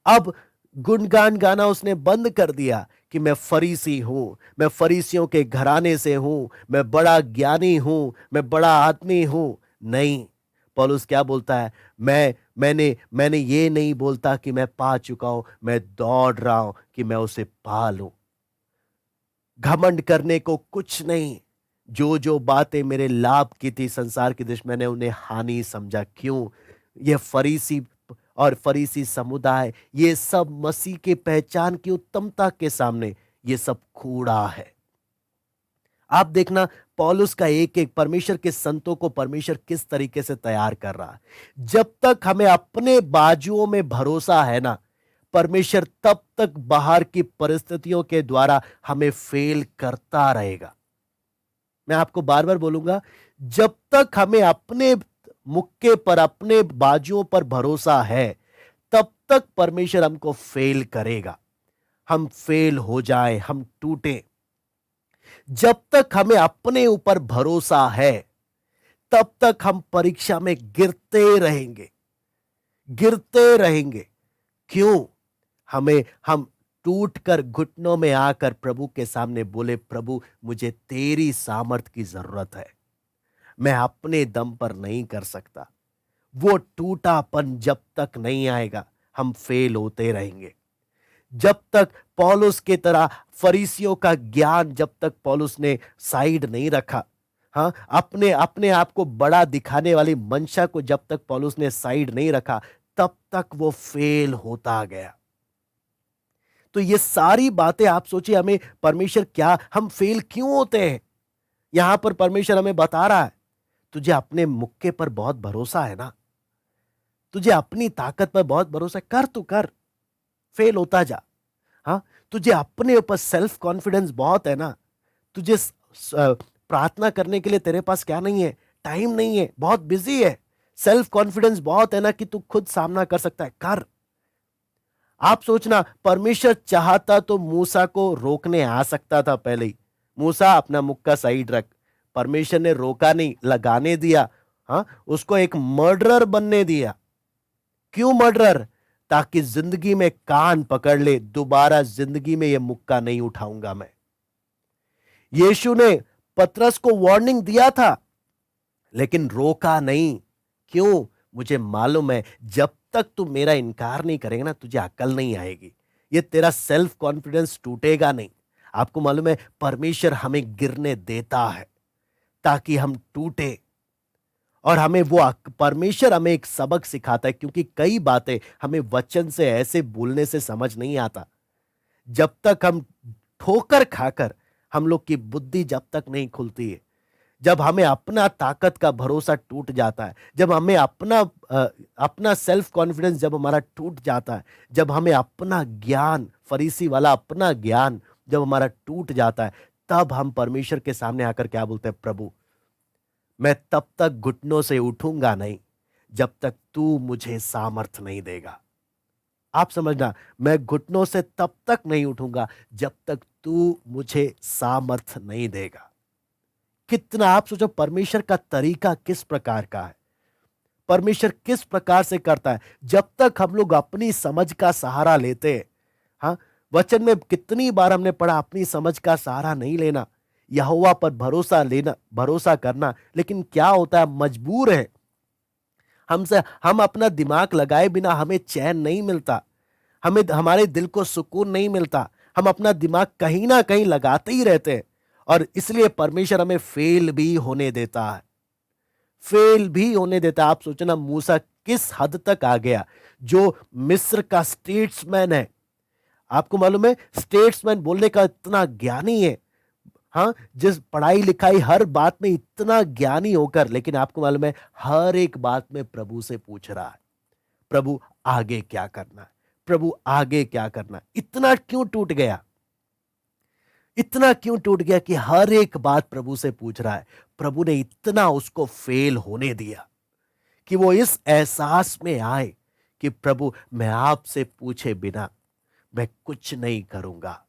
अब गुणगान गाना उसने बंद कर दिया कि मैं फरीसी हूं, मैं फरीसियों के घराने से हूं, मैं बड़ा ज्ञानी हूं, मैं बड़ा आदमी हूं। नहीं, पौलुस क्या बोलता है? मैंने मैंने ये नहीं बोलता कि मैं पा चुका हूं, मैं दौड़ रहा हूं कि मैं उसे पा लूं। घमंड करने को कुछ नहीं। जो जो बातें मेरे लाभ की थी संसार की दृष्टि, मैंने उन्हें हानि समझा। क्यों? यह फरीसी और फरीसी समुदाय, ये सब मसीह के पहचान की उत्तमता के सामने ये सब कूड़ा है। आप देखना, पौलुस का एक एक परमेश्वर के संतों को परमेश्वर किस तरीके से तैयार कर रहा है। जब तक हमें अपने बाजुओं में भरोसा है ना, परमेश्वर तब तक बाहर की परिस्थितियों के द्वारा हमें फेल करता रहेगा। मैं आपको बार बार बोलूंगा, जब तक हमें अपने मुक्के पर, अपने बाजुओं पर भरोसा है, तब तक परमेश्वर हमको फेल करेगा। हम फेल हो जाएं, हम टूटे। जब तक हमें अपने ऊपर भरोसा है, तब तक हम परीक्षा में गिरते रहेंगे, गिरते रहेंगे। क्यों? हम टूट कर घुटनों में आकर प्रभु के सामने बोले, प्रभु मुझे तेरी सामर्थ की जरूरत है, मैं अपने दम पर नहीं कर सकता। वो टूटापन जब तक नहीं आएगा, हम फेल होते रहेंगे। जब तक पौलुस की तरह फरीसियों का ज्ञान जब तक पौलुस ने साइड नहीं रखा, हाँ, अपने अपने आप को बड़ा दिखाने वाली मंशा को जब तक पौलुस ने साइड नहीं रखा, तब तक वो फेल होता गया। तो ये सारी बातें आप सोचिए, हमें परमेश्वर क्या, हम फेल क्यों होते हैं? यहां पर परमेश्वर हमें बता रहा है, तुझे अपने मुक्के पर बहुत भरोसा है ना, तुझे अपनी ताकत पर बहुत भरोसा है, कर, तू कर, फेल होता जा। हाँ, तुझे अपने ऊपर सेल्फ कॉन्फिडेंस बहुत है ना, तुझे प्रार्थना करने के लिए तेरे पास क्या नहीं है? टाइम नहीं है, बहुत बिजी है। सेल्फ कॉन्फिडेंस बहुत है ना कि तू खुद सामना कर सकता है, कर। आप सोचना, परमेश्वर चाहता तो मूसा को रोकने आ सकता था पहले ही, मूसा अपना मुक्का साइड रख। परमेश्वर ने रोका नहीं, लगाने दिया। हाँ, उसको एक मर्डरर बनने दिया। क्यों मर्डरर? ताकि जिंदगी में कान पकड़ ले, दोबारा जिंदगी में यह मुक्का नहीं उठाऊंगा मैं। यीशु ने पतरस को वार्निंग दिया था, लेकिन रोका नहीं। क्यों? मुझे मालूम है, जब तक तू मेरा इनकार नहीं करेगा ना, तुझे अकल नहीं आएगी, ये तेरा सेल्फ कॉन्फिडेंस टूटेगा नहीं। आपको मालूम है, परमेश्वर हमें गिरने देता है ताकि हम टूटे, और हमें वो परमेश्वर हमें एक सबक सिखाता है, क्योंकि कई बातें हमें वचन से ऐसे बोलने से समझ नहीं आता। जब तक हम ठोकर खाकर, हम लोग की बुद्धि जब तक नहीं खुलती है, जब हमें अपना ताकत का भरोसा टूट जाता है, जब हमें अपना सेल्फ कॉन्फिडेंस जब हमारा टूट जाता है, जब हमें अपना ज्ञान, फरीसी वाला अपना ज्ञान जब हमारा टूट जाता है, तब हम परमेश्वर के सामने आकर क्या बोलते हैं? प्रभु, मैं तब तक घुटनों से उठूंगा नहीं जब तक तू मुझे सामर्थ नहीं देगा। आप समझना, मैं घुटनों से तब तक नहीं उठूंगा जब तक तू मुझे सामर्थ नहीं देगा। कितना, आप सोचो, परमेश्वर का तरीका किस प्रकार का है, परमेश्वर किस प्रकार से करता है। जब तक हम लोग अपनी समझ का सहारा लेते हैं, हाँ, वचन में कितनी बार हमने पढ़ा, अपनी समझ का सहारा नहीं लेना, यहोवा पर भरोसा लेना, भरोसा करना। लेकिन क्या होता है, मजबूर है, हमसे हम अपना दिमाग लगाए बिना हमें चैन नहीं मिलता, हमें हमारे दिल को सुकून नहीं मिलता, हम अपना दिमाग कहीं ना कहीं लगाते ही रहते हैं, और इसलिए परमेश्वर हमें फेल भी होने देता है, फेल भी होने देता है। आप सोचना, मूसा किस हद तक आ गया, जो मिस्र का स्टेट्समैन है। आपको मालूम है, स्टेट्समैन बोलने का इतना ज्ञानी है, हाँ, जिस पढ़ाई लिखाई हर बात में इतना ज्ञानी होकर, लेकिन आपको मालूम है हर एक बात में प्रभु से पूछ रहा है, प्रभु आगे क्या करना है, प्रभु आगे क्या करना है। इतना क्यों टूट गया, इतना क्यों टूट गया कि हर एक बात प्रभु से पूछ रहा है। प्रभु ने इतना उसको फेल होने दिया कि वो इस एहसास में आए कि प्रभु मैं आपसे पूछे बिना मैं कुछ नहीं करूंगा,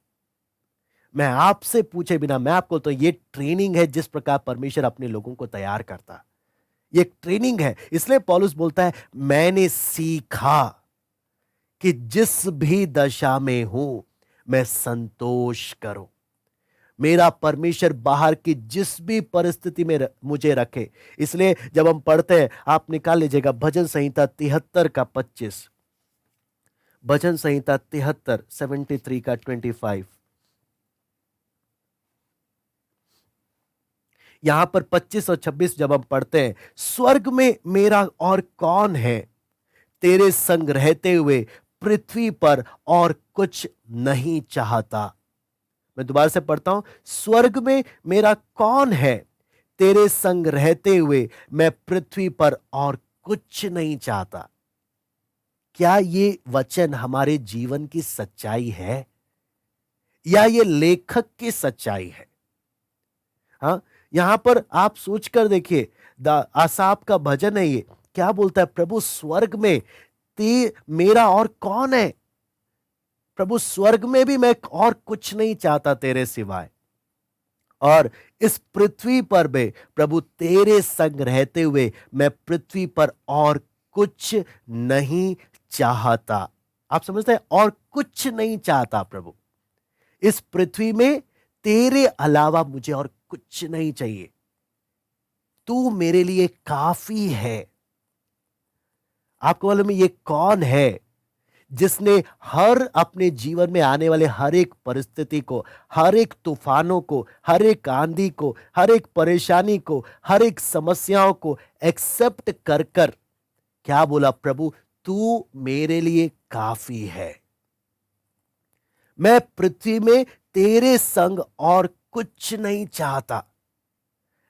मैं आपसे पूछे बिना। मैं आपको तो ये ट्रेनिंग है जिस प्रकार परमेश्वर अपने लोगों को तैयार करता, ये ट्रेनिंग है। इसलिए पौलुस बोलता है मैंने सीखा कि जिस भी दशा में हूं मैं संतोष करूं। मेरा परमेश्वर बाहर की जिस भी परिस्थिति में मुझे रखे। इसलिए जब हम पढ़ते हैं, आप निकाल लीजिएगा भजन संहिता 73 का 25, भजन संहिता 73 73 का 25। यहां पर 25 और 26 जब हम पढ़ते हैं, स्वर्ग में मेरा और कौन है, तेरे संग रहते हुए पृथ्वी पर और कुछ नहीं चाहता। मैं दोबारा से पढ़ता हूं, स्वर्ग में मेरा कौन है, तेरे संग रहते हुए मैं पृथ्वी पर और कुछ नहीं चाहता। क्या ये वचन हमारे जीवन की सच्चाई है या ये लेखक की सच्चाई है? हाँ, यहां पर आप सोच कर देखिए, आसाफ का भजन है ये, क्या बोलता है, प्रभु स्वर्ग में ते मेरा और कौन है, प्रभु स्वर्ग में भी मैं और कुछ नहीं चाहता तेरे सिवाय, और इस पृथ्वी पर भी प्रभु तेरे संग रहते हुए मैं पृथ्वी पर और कुछ नहीं चाहता। आप समझते हैं, और कुछ नहीं चाहता प्रभु, इस पृथ्वी में तेरे अलावा मुझे और कुछ नहीं चाहिए, तू मेरे लिए काफी है। आपको मालूम है ये कौन है जिसने हर अपने जीवन में आने वाले हर एक परिस्थिति को, हर एक तूफानों को, हर एक आंधी को, हर एक परेशानी को, हर एक समस्याओं को एक्सेप्ट कर कर क्या बोला, प्रभु तू मेरे लिए काफी है, मैं पृथ्वी में तेरे संग और कुछ नहीं चाहता।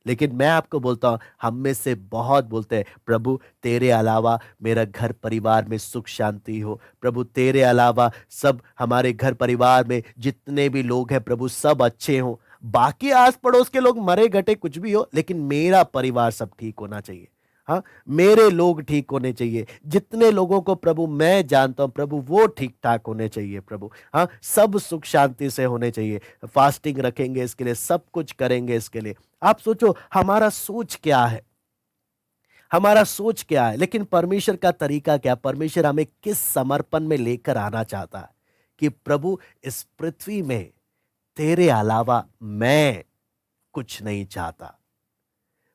लेकिन मैं आपको बोलता हूं, हम में से बहुत बोलते हैं प्रभु तेरे अलावा मेरा घर परिवार में सुख शांति हो, प्रभु तेरे अलावा सब हमारे घर परिवार में जितने भी लोग हैं प्रभु सब अच्छे हों, बाकी आस पड़ोस के लोग मरे घटे कुछ भी हो, लेकिन मेरा परिवार सब ठीक होना चाहिए। हाँ, मेरे लोग ठीक होने चाहिए, जितने लोगों को प्रभु मैं जानता हूं प्रभु वो ठीक ठाक होने चाहिए प्रभु। हाँ, सब सुख शांति से होने चाहिए, फास्टिंग रखेंगे इसके लिए, सब कुछ करेंगे इसके लिए। आप सोचो हमारा सोच क्या है, हमारा सोच क्या है, लेकिन परमेश्वर का तरीका क्या, परमेश्वर हमें किस समर्पण में लेकर आना चाहता है कि प्रभु इस पृथ्वी में तेरे अलावा मैं कुछ नहीं चाहता।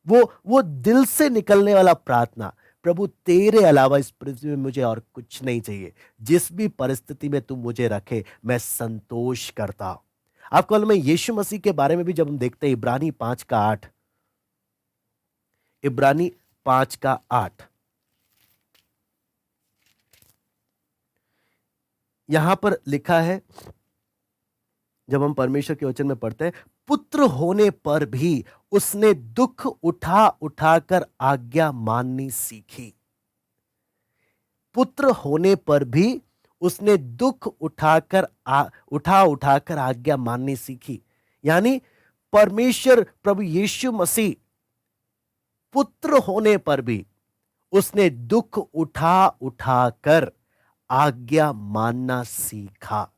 वो दिल से निकलने वाला प्रार्थना, प्रभु तेरे अलावा इस पृथ्वी में मुझे और कुछ नहीं चाहिए, जिस भी परिस्थिति में तू मुझे रखे मैं संतोष करता हूं। आपको मालूम है यीशु मसीह के बारे में भी जब हम देखते हैं, इब्रानी 5 का 8, इब्रानी 5 का 8, यहां पर लिखा है, जब हम परमेश्वर के वचन में पढ़ते हैं, पुत्र होने पर भी उसने दुख उठा उठाकर आज्ञा माननी सीखी। पुत्र होने पर भी उसने दुख उठा उठाकर आज्ञा माननी सीखी। यानी परमेश्वर प्रभु यीशु मसीह पुत्र होने पर भी उसने दुख उठा उठाकर आज्ञा मानना सीखा।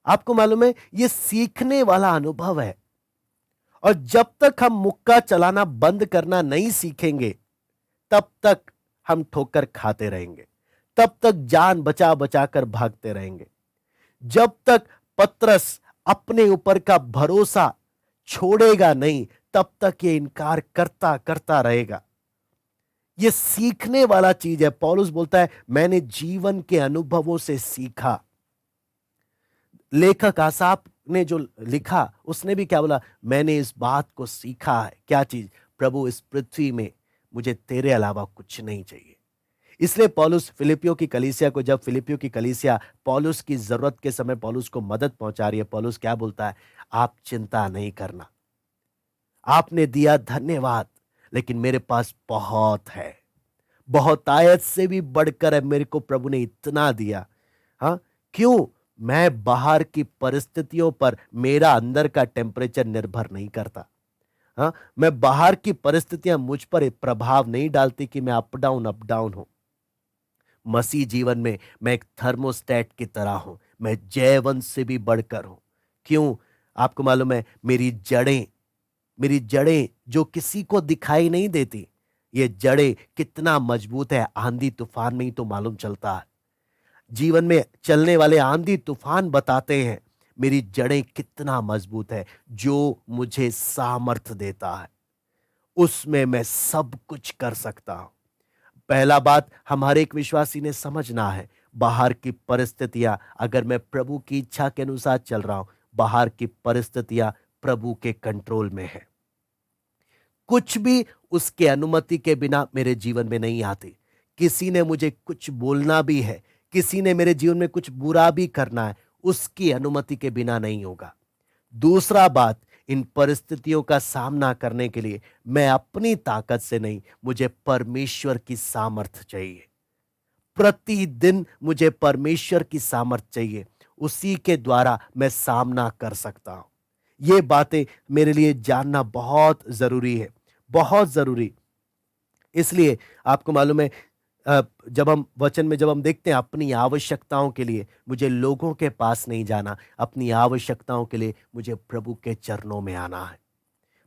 आपको मालूम है यह सीखने वाला अनुभव है, और जब तक हम मुक्का चलाना बंद करना नहीं सीखेंगे तब तक हम ठोकर खाते रहेंगे, तब तक जान बचा बचा कर भागते रहेंगे। जब तक पतरस अपने ऊपर का भरोसा छोड़ेगा नहीं तब तक ये इनकार करता करता रहेगा। ये सीखने वाला चीज है। पौलुस बोलता है मैंने जीवन के अनुभवों से सीखा। लेखक आसाफ ने जो लिखा उसने भी क्या बोला, मैंने इस बात को सीखा है। क्या चीज, प्रभु इस पृथ्वी में मुझे तेरे अलावा कुछ नहीं चाहिए। इसलिए पौलुस फिलिपियों की कलीसिया को, जब फिलिपियों की कलीसिया पौलुस की जरूरत के समय पौलुस को मदद पहुंचा रही है, पौलुस क्या बोलता है? आप चिंता नहीं करना, आपने दिया धन्यवाद, लेकिन मेरे पास बहुत है, बहुतायत से भी बढ़कर है, मेरे को प्रभु ने इतना दिया। हाँ, क्यों? मैं बाहर की परिस्थितियों पर, मेरा अंदर का टेम्परेचर निर्भर नहीं करता। हाँ, मैं बाहर की परिस्थितियां मुझ पर प्रभाव नहीं डालती कि मैं अप डाउन हूं। मसीह जीवन में मैं एक थर्मोस्टेट की तरह हूं, मैं जयवंत से भी बढ़कर हूं। क्यों? आपको मालूम है, मेरी जड़ें जो किसी को दिखाई नहीं देती, ये जड़ें कितना मजबूत है, आंधी तूफान में ही तो मालूम चलता है। जीवन में चलने वाले आंधी तूफान बताते हैं मेरी जड़ें कितना मजबूत है। जो मुझे सामर्थ देता है, उसमें मैं सब कुछ कर सकता हूं। पहला बात हमारे एक विश्वासी ने समझना है, बाहर की परिस्थितियां, अगर मैं प्रभु की इच्छा के अनुसार चल रहा हूं, बाहर की परिस्थितियां प्रभु के कंट्रोल में है। कुछ भी उसके अनुमति के बिना मेरे जीवन में नहीं आती। किसी ने मुझे कुछ बोलना भी है, किसी ने मेरे जीवन में कुछ बुरा भी करना है, उसकी अनुमति के बिना नहीं होगा। दूसरा बात, इन परिस्थितियों का सामना करने के लिए मैं अपनी ताकत से नहीं, मुझे परमेश्वर की सामर्थ चाहिए। प्रतिदिन मुझे परमेश्वर की सामर्थ चाहिए, उसी के द्वारा मैं सामना कर सकता हूं। ये बातें मेरे लिए जानना बहुत जरूरी है, बहुत जरूरी। इसलिए आपको मालूम है, जब हम वचन में जब हम देखते हैं अपनी आवश्यकताओं के लिए मुझे लोगों के पास नहीं जाना, अपनी आवश्यकताओं के लिए मुझे प्रभु के चरणों में आना है।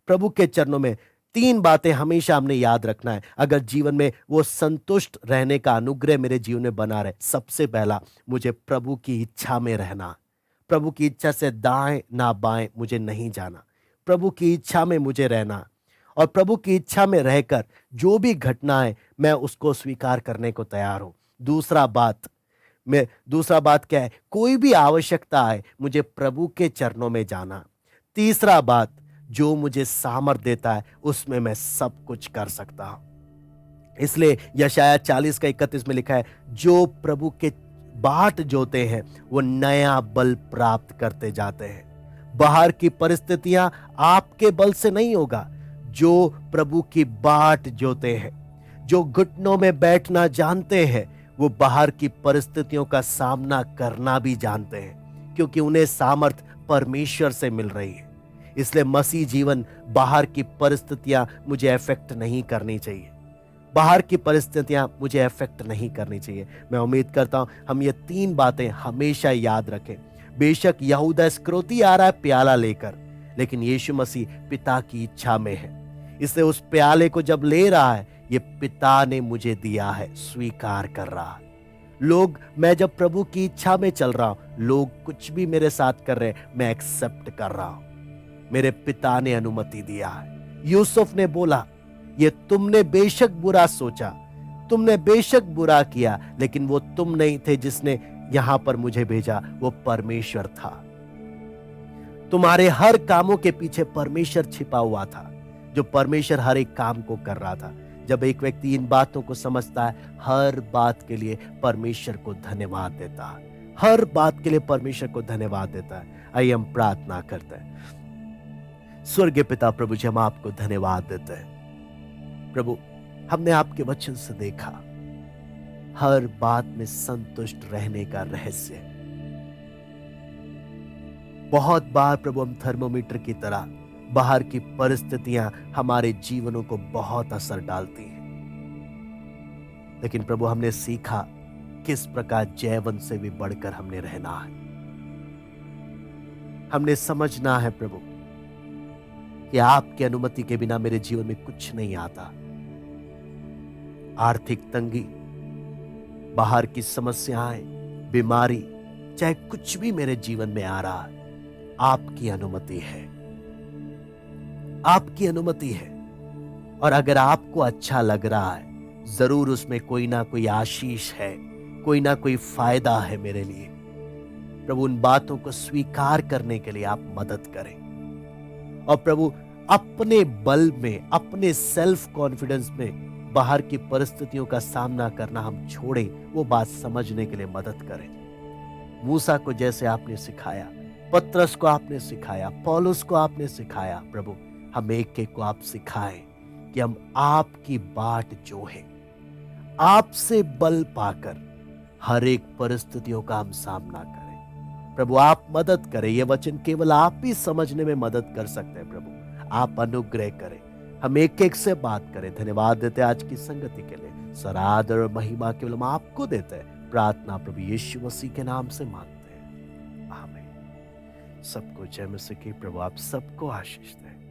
प्रभु के चरणों में तीन बातें हमेशा हमने याद रखना है, अगर जीवन में वो संतुष्ट रहने का अनुग्रह मेरे जीवन में बना रहे। सबसे पहला, मुझे प्रभु की इच्छा में रहना। प्रभु की इच्छा से दाएं ना बाएं मुझे नहीं जाना, प्रभु की इच्छा में मुझे रहना। और प्रभु की इच्छा में रहकर जो भी घटना है मैं उसको स्वीकार करने को तैयार हूं। दूसरा बात क्या है? कोई भी आवश्यकता है, मुझे प्रभु के चरणों में जाना। तीसरा बात, जो मुझे सामर्थ देता है उसमें मैं सब कुछ कर सकता हूं। इसलिए यशाया 40:31 में लिखा है, जो प्रभु के बाट जोते हैं वो नया बल प्राप्त करते जाते हैं। बाहर की परिस्थितियां आपके बल से नहीं होगा, जो प्रभु की बाट जोते हैं, जो घुटनों में बैठना जानते हैं, वो बाहर की परिस्थितियों का सामना करना भी जानते हैं, क्योंकि उन्हें सामर्थ परमेश्वर से मिल रही है। इसलिए मसीह जीवन, बाहर की परिस्थितियां मुझे अफेक्ट नहीं करनी चाहिए, बाहर की परिस्थितियां मुझे अफेक्ट नहीं करनी चाहिए। मैं उम्मीद करता हूं हम ये तीन बातें हमेशा याद रखें। बेशक यहूदा इस्करियोती आ रहा है प्याला लेकर, लेकिन यीशु मसीह पिता की इच्छा में है। इसलिए उस प्याले को जब ले रहा है, ये पिता ने मुझे दिया है, स्वीकार कर रहा है। मैं जब प्रभु की इच्छा में चल रहा हूं, लोग कुछ भी मेरे साथ कर रहे हैं, मैं एक्सेप्ट कर रहा हूं। मेरे पिता ने अनुमति दिया है। यूसुफ ने बोला, ये तुमने बेशक बुरा सोचा, तुमने बेशक बुरा किया, लेकिन वो तुम नहीं थे जिसने यहां पर मुझे भेजा, वो परमेश्वर था। तुम्हारे हर कामों के पीछे परमेश्वर छिपा हुआ था, जो परमेश्वर हर एक काम को कर रहा था। जब एक व्यक्ति इन बातों को समझता है, हर बात के लिए परमेश्वर को धन्यवाद देता है, हर बात के लिए परमेश्वर को धन्यवाद देता है। आइए हम प्रार्थना करते हैं। स्वर्गीय पिता प्रभु जी, हम आपको धन्यवाद देते हैं। प्रभु, हमने आपके वचन से देखा हर बात में संतुष्ट रहने का रहस्य। बहुत बार प्रभु हम थर्मोमीटर की तरह बाहर की परिस्थितियां हमारे जीवनों को बहुत असर डालती हैं, लेकिन प्रभु हमने सीखा किस प्रकार जयवंत से भी बढ़कर हमने रहना है। हमने समझना है प्रभु कि आपकी अनुमति के बिना मेरे जीवन में कुछ नहीं आता। आर्थिक तंगी, बाहर की समस्याएं, बीमारी, चाहे कुछ भी मेरे जीवन में आ रहा है, आपकी अनुमति है, आपकी अनुमति है। और अगर आपको अच्छा लग रहा है, जरूर उसमें कोई ना कोई आशीष है, कोई ना कोई फायदा है मेरे लिए। प्रभु, उन बातों को स्वीकार करने के लिए आप मदद करें। और प्रभु, अपने बल में, अपने सेल्फ कॉन्फिडेंस में बाहर की परिस्थितियों का सामना करना हम छोड़ें, वो बात समझने के लिए मदद करें। मूसा को जैसे आपने सिखाया, पतरस को आपने सिखाया, पौलुस को आपने सिखाया, प्रभु हम एक एक को आप सिखाएं कि हम आपकी बाट जो है, आपसे बल पाकर हर एक परिस्थितियों का हम सामना करें। प्रभु आप मदद करें, ये वचन केवल आप ही समझने में मदद कर सकते हैं। प्रभु आप अनुग्रह करें, हम एक एक से बात करें। धन्यवाद देते हैं आज की संगति के लिए। सरादर और महिमा केवल हम आपको देते हैं। प्रार्थना प्रभु यीशु मसीह के नाम से मांगते हैं, आमीन। सबको जय मसीह की। प्रभु आप सबको आशीष दें।